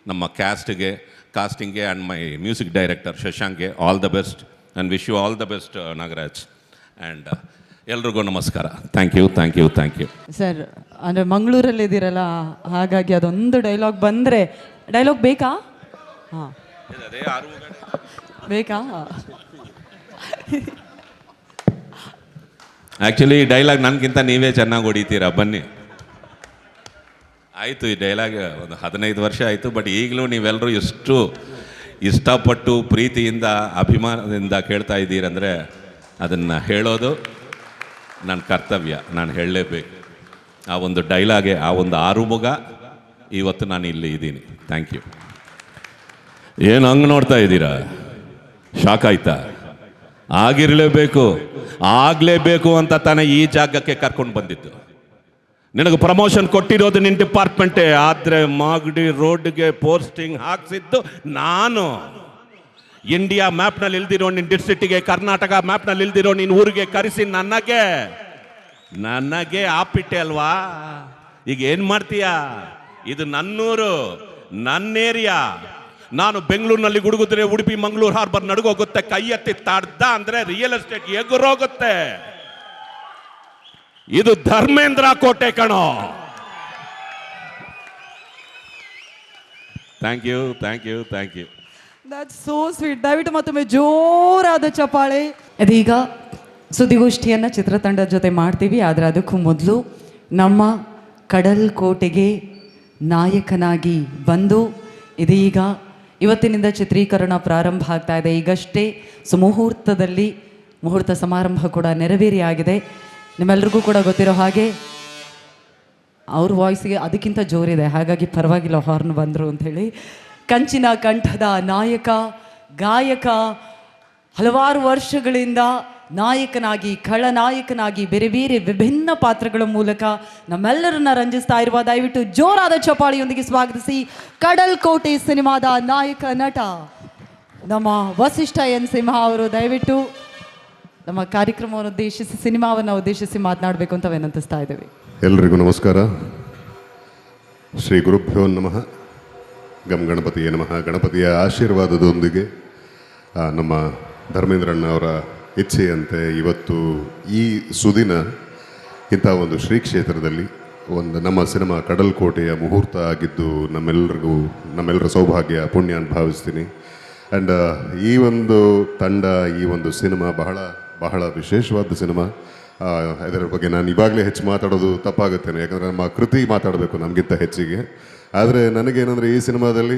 ನಮ್ಮ ಕಾಸ್ಟಿಂಗ್ಗೆ ಆ್ಯಂಡ್ ಮೈ ಮ್ಯೂಸಿಕ್ ಡೈರೆಕ್ಟರ್ ಶಶಾಂಕ್ಗೆ all the best and wish you all the best Nagaraj. And ಎಲ್ರಿಗೂ ನಮಸ್ಕಾರ. Thank you. ಸರ್, ಅಂದರೆ ಮಂಗಳೂರಲ್ಲಿದ್ದೀರಲ್ಲ, ಹಾಗಾಗಿ ಅದೊಂದು ಡೈಲಾಗ್ ಬಂದರೆ, ಡೈಲಾಗ್ ಬೇಕಾ? ಹಾಂ, ಬೇಕಾ? ಆ್ಯಕ್ಚುಲಿ ಈ ಡೈಲಾಗ್ ನನಗಿಂತ ನೀವೇ ಚೆನ್ನಾಗಿ ಹೊಡಿತೀರಾ, ಬನ್ನಿ. ಆಯಿತು, ಈ ಡೈಲಾಗ್ ಒಂದು 15 ವರ್ಷ ಆಯಿತು, ಬಟ್ ಈಗಲೂ ನೀವೆಲ್ಲರೂ ಎಷ್ಟು ಇಷ್ಟಪಟ್ಟು ಪ್ರೀತಿಯಿಂದ ಅಭಿಮಾನದಿಂದ ಕೇಳ್ತಾ ಇದ್ದೀರಂದರೆ ಅದನ್ನು ಹೇಳೋದು ನನ್ನ ಕರ್ತವ್ಯ, ನಾನು ಹೇಳಲೇಬೇಕು. ಆ ಒಂದು ಡೈಲಾಗೆ, ಆ ಒಂದು ಆರುಮುಗ ಇವತ್ತು ನಾನು ಇಲ್ಲಿ ಇದ್ದೀನಿ. Thank you. ಏನು ಹಂಗೆ ನೋಡ್ತಾ ಇದ್ದೀರಾ? ಶಾಕ್ ಆಯ್ತಾ? ಆಗಲೇಬೇಕು ಅಂತ ತಾನೇ ಈ ಜಾಗಕ್ಕೆ ಕರ್ಕೊಂಡು ಬಂದಿದ್ದು. ನಿನಗೆ ಪ್ರಮೋಷನ್ ಕೊಟ್ಟಿರೋದು ನಿನ್ನ ಡಿಪಾರ್ಟ್ಮೆಂಟೇ, ಆದರೆ ಮಾಗಡಿ ರೋಡ್ಗೆ ಪೋಸ್ಟಿಂಗ್ ಹಾಕ್ಸಿದ್ದು ನಾನು. ಇಂಡಿಯಾ ಮ್ಯಾಪ್ನಲ್ಲಿ ಇಲ್ದಿರೋ ನಿನ್ನ ಡಿಸ್ಟ್ರಿಕ್ಟಿಗೆ, ಕರ್ನಾಟಕ ಮ್ಯಾಪ್ನಲ್ಲಿ ಇಲ್ದಿರೋ ನಿನ್ನ ಊರಿಗೆ ಕರೆಸಿ ನನಗೆ ಆಪಿಟ್ಟೆ ಅಲ್ವಾ? ಈಗ ಏನು ಮಾಡ್ತೀಯಾ? ಇದು ನನ್ನೂರು, ನನ್ನ ಏರಿಯಾ. ನಾನು ಬೆಂಗಳೂರಿನಲ್ಲಿ ಗುಡುಗುದ್ರೆ ಉಡುಪಿ ಮಂಗಳೂರು ಹಾರ್ಬರ್ ನಡುಗೋಗುತ್ತೆ. ಕೈ ಎತ್ತಿ ತಾಡ್ದ ಅಂದ್ರೆ ರಿಯಲ್ ಎಸ್ಟೇಟ್ ಎಗುರೋಗುತ್ತೆ. ಇದು ಧರ್ಮೇಂದ್ರ ಕೋಟೆ ಕಣೋ. Thank you. That's so sweet. ದಯವಿಟ್ಟು ಮತ್ತೊಮ್ಮೆ ಜೋರಾದ ಚಪ್ಪಾಳೆ. ಇದೀಗ ಸುದ್ದಿಗೋಷ್ಠಿಯನ್ನು ಚಿತ್ರತಂಡದ ಜೊತೆ ಮಾಡ್ತೀವಿ, ಆದರೆ ಅದಕ್ಕೂ ಮೊದಲು ನಮ್ಮ ಕಡಲ್ ಕೋಟೆಗೆ ನಾಯಕನಾಗಿ ಬಂದು ಇದೀಗ ಇವತ್ತಿನಿಂದ ಚಿತ್ರೀಕರಣ ಪ್ರಾರಂಭ ಆಗ್ತಾ ಇದೆ. ಈಗಷ್ಟೇ ಸುಮುಹೂರ್ತದಲ್ಲಿ ಮುಹೂರ್ತ ಸಮಾರಂಭ ಕೂಡ ನೆರವೇರಿ ಆಗಿದೆ. ನಿಮ್ಮೆಲ್ರಿಗೂ ಕೂಡ ಗೊತ್ತಿರೋ ಹಾಗೆ ಅವ್ರ ವಾಯ್ಸಿಗೆ ಅದಕ್ಕಿಂತ ಜೋರಿದೆ, ಹಾಗಾಗಿ ಪರವಾಗಿಲ್ಲ ಹಾರ್ನ್ ಬಂದರು ಅಂಥೇಳಿ. ಕಂಚಿನ ಕಂಠದ ನಾಯಕ, ಗಾಯಕ, ಹಲವಾರು ವರ್ಷಗಳಿಂದ ನಾಯಕನಾಗಿ, ಖಳನಾಯಕನಾಗಿ, ಬೇರೆ ಬೇರೆ ವಿಭಿನ್ನ ಪಾತ್ರಗಳ ಮೂಲಕ ನಮ್ಮೆಲ್ಲರನ್ನ ರಂಜಿಸ್ತಾ ಇರುವ, ದಯವಿಟ್ಟು ಜೋರಾದ ಚಪ್ಪಾಳಿಯೊಂದಿಗೆ ಸ್ವಾಗತಿಸಿ ಕಡಲ್ ಕೋಟೆ ಸಿನಿಮಾದ ನಾಯಕ ನಟ ನಮ್ಮ ವಸಿಷ್ಠ ಎನ್ ಸಿಂಹ ಅವರು ದಯವಿಟ್ಟು ನಮ್ಮ ಕಾರ್ಯಕ್ರಮವನ್ನು ಉದ್ದೇಶಿಸಿ, ಸಿನಿಮಾವನ್ನು ಉದ್ದೇಶಿಸಿ ಮಾತನಾಡಬೇಕು ಅಂತ ವಿನಂತಿಸ್ತಾ ಇದ್ದೇವೆ. ಎಲ್ರಿಗೂ ನಮಸ್ಕಾರ. ಶ್ರೀ ಗುರುಭ್ಯೋ ನಮಃ. ಗಂ ಗಣಪತಿಯೇ ನಮಃ. ಗಣಪತಿಯ ಆಶೀರ್ವಾದದೊಂದಿಗೆ ನಮ್ಮ ಧರ್ಮೇಂದ್ರಣ್ಣ ಅವರ ಇಚ್ಛೆಯಂತೆ ಇವತ್ತು ಈ ಸುದಿನ ಇಂಥ ಒಂದು ಶ್ರೀ ಕ್ಷೇತ್ರದಲ್ಲಿ ನಮ್ಮ ಸಿನಿಮಾ ಕಡಲ್ಕೋಟೆಯ ಮುಹೂರ್ತ ಆಗಿದ್ದು ನಮ್ಮೆಲ್ಲರ ಸೌಭಾಗ್ಯ, ಪುಣ್ಯ ಅಂತ ಭಾವಿಸ್ತೀನಿ. ಆ್ಯಂಡ್ ಈ ಒಂದು ತಂಡ, ಈ ಒಂದು ಸಿನಿಮಾ ಬಹಳ ವಿಶೇಷವಾದ ಸಿನಿಮಾ. ಇದರ ಬಗ್ಗೆ ನಾನು ಇವಾಗಲೇ ಹೆಚ್ಚು ಮಾತಾಡೋದು ತಪ್ಪಾಗುತ್ತೇನೆ, ಯಾಕಂದರೆ ನಮ್ಮ ಕೃತಿ ಮಾತಾಡಬೇಕು ನಮಗಿಂತ ಹೆಚ್ಚಿಗೆ. ಆದರೆ ನನಗೇನೆಂದರೆ ಈ ಸಿನಿಮಾದಲ್ಲಿ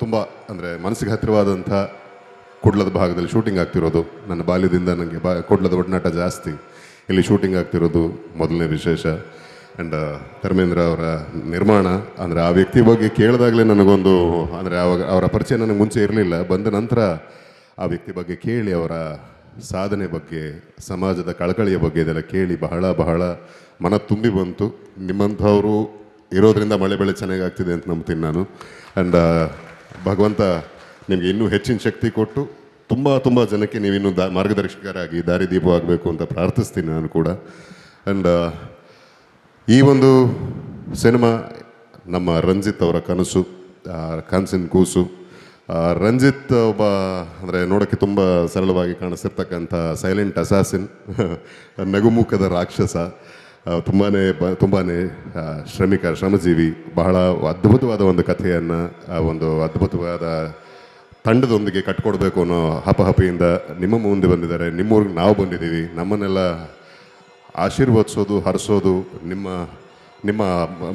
ತುಂಬ ಅಂದರೆ ಮನಸ್ಸಿಗೆ ಹತ್ತಿರವಾದಂಥ ಕುಡ್ಲದ ಭಾಗದಲ್ಲಿ ಶೂಟಿಂಗ್ ಆಗ್ತಿರೋದು. ನನ್ನ ಬಾಲ್ಯದಿಂದ ನನಗೆ ಕುಡ್ಲದ ಒಡನಾಟ ಜಾಸ್ತಿ. ಇಲ್ಲಿ ಶೂಟಿಂಗ್ ಆಗ್ತಿರೋದು ಮೊದಲನೇ ವಿಶೇಷ. ಆ್ಯಂಡ್ ಧರ್ಮೇಂದ್ರ ಅವರ ನಿರ್ಮಾಣ ಅಂದರೆ ಆ ವ್ಯಕ್ತಿ ಬಗ್ಗೆ ಕೇಳಿದಾಗಲೇ ನನಗೊಂದು ಅಂದರೆ ಅವರ ಪರಿಚಯ ನನಗೆ ಮುಂಚೆ ಇರಲಿಲ್ಲ. ಬಂದ ನಂತರ ಆ ವ್ಯಕ್ತಿ ಬಗ್ಗೆ ಕೇಳಿ, ಅವರ ಸಾಧನೆ ಬಗ್ಗೆ, ಸಮಾಜದ ಕಳಕಳಿಯ ಬಗ್ಗೆ ಇದೆಲ್ಲ ಕೇಳಿ ಬಹಳ ಮನ ತುಂಬಿ ಬಂತು. ನಿಮ್ಮಂಥವರು ಇರೋದ್ರಿಂದ ಮಳೆ ಬೆಳೆ ಚೆನ್ನಾಗಿ ಆಗ್ತಿದೆ ಅಂತ ನಂಬ್ತೀನಿ ನಾನು. ಆ್ಯಂಡ್ ಭಗವಂತ ನಿಮಗೆ ಇನ್ನೂ ಹೆಚ್ಚಿನ ಶಕ್ತಿ ಕೊಟ್ಟು ತುಂಬ ಜನಕ್ಕೆ ನೀವಿನ್ನೂ ಮಾರ್ಗದರ್ಶಕರಾಗಿ ದಾರಿದೀಪವಾಗಬೇಕು ಅಂತ ಪ್ರಾರ್ಥಿಸ್ತೀನಿ ನಾನು ಕೂಡ. ಆ್ಯಂಡ್ ಈ ಒಂದು ಸಿನಿಮಾ ನಮ್ಮ ರಂಜಿತ್ ಅವರ ಕನಸಿನ ಕೂಸು. ರಂಜಿತ್ ಒಬ್ಬ ಅಂದರೆ ನೋಡೋಕ್ಕೆ ತುಂಬ ಸರಳವಾಗಿ ಕಾಣಿಸ್ತಿರ್ತಕ್ಕಂಥ ಸೈಲೆಂಟ್ ಅಸಾಸಿನ್, ನಗುಮುಖದ ರಾಕ್ಷಸ, ತುಂಬಾ ಶ್ರಮಜೀವಿ. ಬಹಳ ಅದ್ಭುತವಾದ ಒಂದು ಕಥೆಯನ್ನು ಒಂದು ಅದ್ಭುತವಾದ ತಂಡದೊಂದಿಗೆ ಕಟ್ಕೊಡ್ಬೇಕು ಅನ್ನೋ ಹಪಹಪಿಯಿಂದ ನಿಮ್ಮ ಮುಂದೆ ಬಂದಿದ್ದಾರೆ. ನಿಮ್ಮೂರಿಗೆ ನಾವು ಬಂದಿದ್ದೀವಿ. ನಮ್ಮನ್ನೆಲ್ಲ ಆಶೀರ್ವದಿಸೋದು, ಹರಿಸೋದು ನಿಮ್ಮ ನಿಮ್ಮ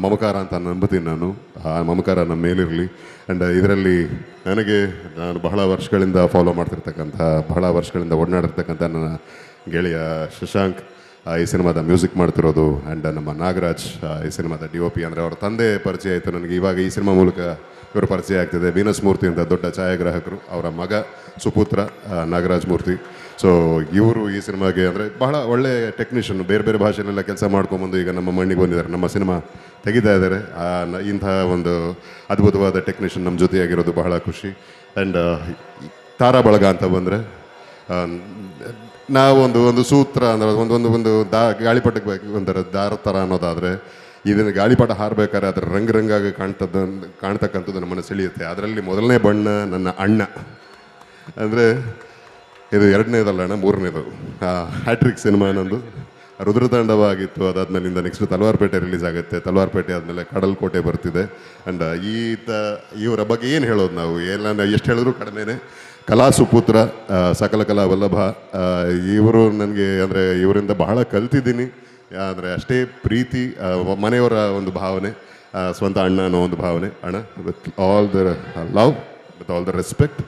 ಮಮಕಾರ ಅಂತ ನಂಬುತ್ತೀನಿ ನಾನು. ಆ ಮಮಕಾರ ನಮ್ಮ ಮೇಲಿರಲಿ. ಆ್ಯಂಡ್ ಇದರಲ್ಲಿ ನಾನು ಬಹಳ ವರ್ಷಗಳಿಂದ ಫಾಲೋ ಮಾಡ್ತಿರ್ತಕ್ಕಂಥ, ಬಹಳ ವರ್ಷಗಳಿಂದ ಒಡನಾಡಿರ್ತಕ್ಕಂಥ ನನ್ನ ಗೆಳೆಯ ಶಶಾಂಕ್ ಈ ಸಿನಿಮಾದ ಮ್ಯೂಸಿಕ್ ಮಾಡ್ತಿರೋದು, ಆ್ಯಂಡ್ ನಮ್ಮ ನಾಗರಾಜ್ ಈ ಸಿನಿಮಾದ DOP, ಅಂದರೆ ಅವರ ತಂದೆ ಪರಿಚಯ ಆಯಿತು ನನಗೆ. ಇವಾಗ ಈ ಸಿನಿಮಾ ಮೂಲಕ ಇವರು ಪರಿಚಯ ಆಗ್ತಿದೆ. ವೀನಸ್ ಮೂರ್ತಿ ಅಂತ ದೊಡ್ಡ ಛಾಯಾಗ್ರಾಹಕರು, ಅವರ ಮಗ ಸುಪುತ್ರ ನಾಗರಾಜ್ ಮೂರ್ತಿ. ಸೊ ಇವರು ಈ ಸಿನಿಮಾಗೆ ಅಂದರೆ ಬಹಳ ಒಳ್ಳೆ ಟೆಕ್ನಿಷಿಯನ್, ಬೇರೆ ಬೇರೆ ಭಾಷೆಯಲ್ಲೆಲ್ಲ ಕೆಲಸ ಮಾಡ್ಕೊಂಬಂದು ಈಗ ನಮ್ಮ ಮಣ್ಣಿಗೆ ಬಂದಿದ್ದಾರೆ, ನಮ್ಮ ಸಿನಿಮಾ ತೆಗಿತಾ ಇದ್ದಾರೆ. ಇಂತಹ ಒಂದು ಅದ್ಭುತವಾದ ಟೆಕ್ನಿಷಿಯನ್ ನಮ್ಮ ಜೊತೆಯಾಗಿರೋದು ಬಹಳ ಖುಷಿ. ಆ್ಯಂಡ್ ತಾರಾ ಬಳಗ ಅಂತ ಬಂದರೆ ಒಂದು ಸೂತ್ರ ಅಂದರೆ ಒಂದು ಗಾಳಿಪಟಕ್ಕೆ ಒಂಥರ ದಾರ ಥರ ಅನ್ನೋದಾದರೆ, ಇದನ್ನು ಗಾಳಿಪಟ ಹಾರಬೇಕಾದ್ರೆ ಅದರ ರಂಗಾಗಿ ಕಾಣ್ತಕ್ಕಂಥದ್ದು ನಮ್ಮನ್ನು ಸೆಳೆಯುತ್ತೆ. ಅದರಲ್ಲಿ ಮೊದಲನೇ ಬಣ್ಣ ನನ್ನ ಅಣ್ಣ, ಅಂದರೆ ಇದು ಎರಡನೇದಲ್ಲ ಅಣ್ಣ, ಮೂರನೇದು ಹ್ಯಾಟ್ರಿಕ್ ಸಿನಿಮಾ ನಂದು. ರುದ್ರತಾಂಡವಾಗಿತ್ತು, ಅದಾದಮೇಲಿಂದ ನೆಕ್ಸ್ಟ್ ತಲವಾರ್ಪೇಟೆ ರಿಲೀಸ್ ಆಗುತ್ತೆ. ತಲವಾರ್ಪೇಟೆ ಆದಮೇಲೆ ಕಡಲ್ಕೋಟೆ ಬರ್ತಿದೆ. ಆ್ಯಂಡ್ ಇವರ ಬಗ್ಗೆ ಏನು ಹೇಳೋದು, ನಾವು ಎಲ್ಲ ಎಷ್ಟು ಹೇಳಿದ್ರು ಕಡಿಮೆನೇ. ಕಲಾ ಸುಪುತ್ರ, ಸಕಲ ಕಲಾ ವಲ್ಲಭ. ಇವರು ನನಗೆ ಅಂದರೆ ಇವರಿಂದ ಬಹಳ ಕಲ್ತಿದ್ದೀನಿ. ಅಂದರೆ ಅಷ್ಟೇ ಪ್ರೀತಿ, ಮನೆಯವರ ಒಂದು ಭಾವನೆ, ಸ್ವಂತ ಅಣ್ಣ ಅನ್ನೋ ಒಂದು ಭಾವನೆ. ಅಣ್ಣ, with all the love, with all the respect.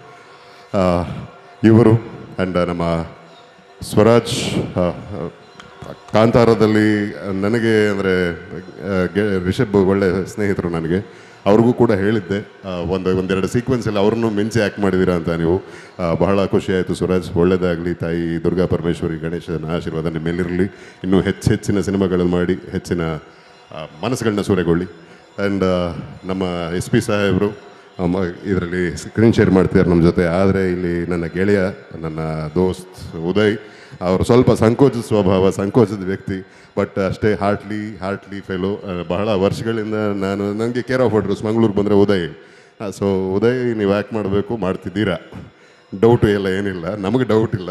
ಇವರು ಆ್ಯಂಡ್ ನಮ್ಮ ಸ್ವರಾಜ್ ಕಾಂತಾರದಲ್ಲಿ ನನಗೆ ಅಂದರೆ ರಿಷಬ್ ಒಳ್ಳೆ ಸ್ನೇಹಿತರು ನನಗೆ. ಅವ್ರಿಗೂ ಕೂಡ ಹೇಳಿದ್ದೆ, ಒಂದೆರಡು ಸೀಕ್ವೆನ್ಸಲ್ಲಿ ಅವ್ರನ್ನೂ ಮಿಂಚಿ ಆ್ಯಕ್ಟ್ ಮಾಡಿದ್ದೀರಾ ಅಂತ ನೀವು. ಬಹಳ ಖುಷಿಯಾಯಿತು ಸ್ವರಾಜ್. ಒಳ್ಳೆಯದಾಗಲಿ. ತಾಯಿ ದುರ್ಗಾ ಪರಮೇಶ್ವರಿ ಗಣೇಶನ ಆಶೀರ್ವಾದ ನಿಮ್ಮೆಲ್ಲಿರಲಿ. ಇನ್ನೂ ಹೆಚ್ಚಿನ ಸಿನಿಮಾಗಳಲ್ಲಿ ಮಾಡಿ ಹೆಚ್ಚಿನ ಮನಸ್ಸುಗಳನ್ನ ಸೂರೆಗೊಳ್ಳಿ. ಆ್ಯಂಡ್ ನಮ್ಮ SP ಸಾಹೇಬರು ಇದರಲ್ಲಿ ಸ್ಕ್ರೀನ್ ಶೇರ್ ಮಾಡ್ತಿದ್ದಾರೆ ನಮ್ಮ ಜೊತೆ. ಆದರೆ ಇಲ್ಲಿ ನನ್ನ ಗೆಳೆಯ, ನನ್ನ ದೋಸ್ತ್ ಉದಯ್, ಅವರು ಸ್ವಲ್ಪ ಸಂಕೋಚದ ಸ್ವಭಾವ, ಸಂಕೋಚದ ವ್ಯಕ್ತಿ, ಬಟ್ ಅಷ್ಟೇ ಹಾರ್ಟ್ಲಿ ಫೆಲೋ. ಬಹಳ ವರ್ಷಗಳಿಂದ ನನಗೆ ಕೇರ್ ಆಫ್ ಅಡ್ರೆಸ್ ಮಂಗಳೂರು ಬಂದರೆ ಉದಯ್. ಸೊ ಉದಯ್, ನೀವು ಆ್ಯಕ್ಟ್ ಮಾಡಬೇಕು, ಮಾಡ್ತಿದ್ದೀರಾ, ಡೌಟು ಎಲ್ಲ ಏನಿಲ್ಲ, ನಮಗೆ ಡೌಟ್ ಇಲ್ಲ.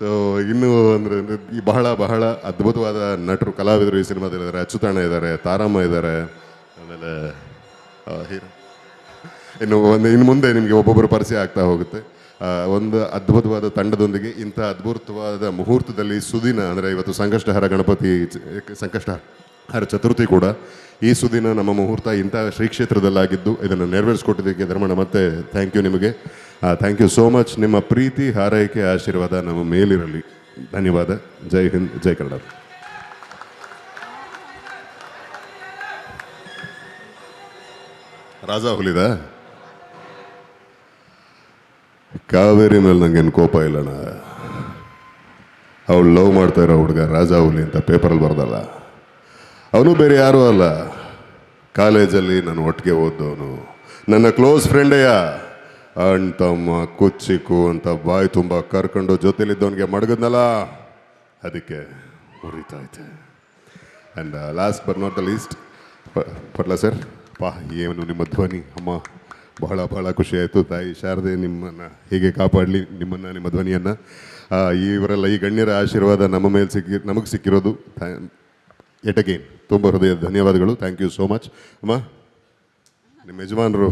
ಸೊ ಇನ್ನೂ ಅಂದರೆ ಈ ಬಹಳ ಅದ್ಭುತವಾದ ನಟರು, ಕಲಾವಿದರು ಈ ಸಿನಿಮಾದಲ್ಲಿದ್ದಾರೆ. ಅಚ್ಚುತಣ್ಣ ಇದ್ದಾರೆ, ತಾರಮ್ಮ ಇದ್ದಾರೆ, ಆಮೇಲೆ ಹೀರೋ. ಇನ್ನು ಮುಂದೆ ನಿಮಗೆ ಒಬ್ಬೊಬ್ಬರು ಪರಿಚಯ ಆಗ್ತಾ ಹೋಗುತ್ತೆ. ಒಂದು ಅದ್ಭುತವಾದ ತಂಡದೊಂದಿಗೆ ಇಂಥ ಅದ್ಭುತವಾದ ಮುಹೂರ್ತದಲ್ಲಿ ಸುದಿನ, ಅಂದರೆ ಇವತ್ತು ಸಂಕಷ್ಟಹರ ಚತುರ್ಥಿ ಕೂಡ. ಈ ಸುದಿನ ನಮ್ಮ ಮುಹೂರ್ತ ಇಂಥ ಶ್ರೀ ಕ್ಷೇತ್ರದಲ್ಲಾಗಿದ್ದು ಇದನ್ನು ನೆರವೇರಿಸ್ಕೊಟ್ಟಿದ್ದಕ್ಕೆ ಧರ್ಮಣ್ಣ ಮತ್ತೆ ಥ್ಯಾಂಕ್ ಯು ನಿಮಗೆ. Thank you so much. ನಿಮ್ಮ ಪ್ರೀತಿ, ಹಾರೈಕೆ, ಆಶೀರ್ವಾದ ನಮ್ಮ ಮೇಲಿರಲಿ. ಧನ್ಯವಾದ. ಜೈ ಹಿಂದ್, ಜೈ ಕನ್ನಡ. ರಾಜಾ ಹುಲಿದ ಕಾವೇರಿ ಮೇಲೆ ನಂಗೇನು ಕೋಪ ಇಲ್ಲಣ್ಣ. ಅವಳು ಲವ್ ಮಾಡ್ತಾ ಇರೋ ಹುಡುಗ ರಾಜಾ ಹುಲಿ ಅಂತ ಪೇಪರಲ್ಲಿ ಬರ್ದಲ್ಲ, ಅವನು ಬೇರೆ ಯಾರೂ ಅಲ್ಲ, ಕಾಲೇಜಲ್ಲಿ ನಾನು ಒಟ್ಟಿಗೆ ಓದ್ದವನು, ನನ್ನ ಕ್ಲೋಸ್ ಫ್ರೆಂಡೆಯ ಅಣ್ತಮ್ಮ ಕುಚ್ಚಿಕು ಅಂತ ಬಾಯಿ ತುಂಬ ಕರ್ಕೊಂಡು ಜೊತೆಲಿದ್ದವನಿಗೆ ಮಡಗದ್ನಲ್ಲ, ಅದಕ್ಕೆ ಉರಿತೈತೆ. And last but not the least, Patla sir, ಏನು ನಿಮ್ಮ ಧ್ವನಿ ಅಮ್ಮ, ಬಹಳ ಖುಷಿಯಾಯಿತು. ತಾಯಿ ಶಾರದೆ ನಿಮ್ಮನ್ನು ಹೀಗೆ ಕಾಪಾಡಲಿ, ನಿಮ್ಮನ್ನು, ನಿಮ್ಮ ಧ್ವನಿಯನ್ನು. ಇವರೆಲ್ಲ ಈ ಗಣ್ಯರ ಆಶೀರ್ವಾದ ನಮ್ಮ ಮೇಲೆ ನಮಗೆ ಸಿಕ್ಕಿರೋದು ಎಟ್ ಅಗೇನ್ ತುಂಬ ಹೃದಯದ ಧನ್ಯವಾದಗಳು. Thank you so much. ಅಮ್ಮ, ನಿಮ್ಮ ಯಜಮಾನರು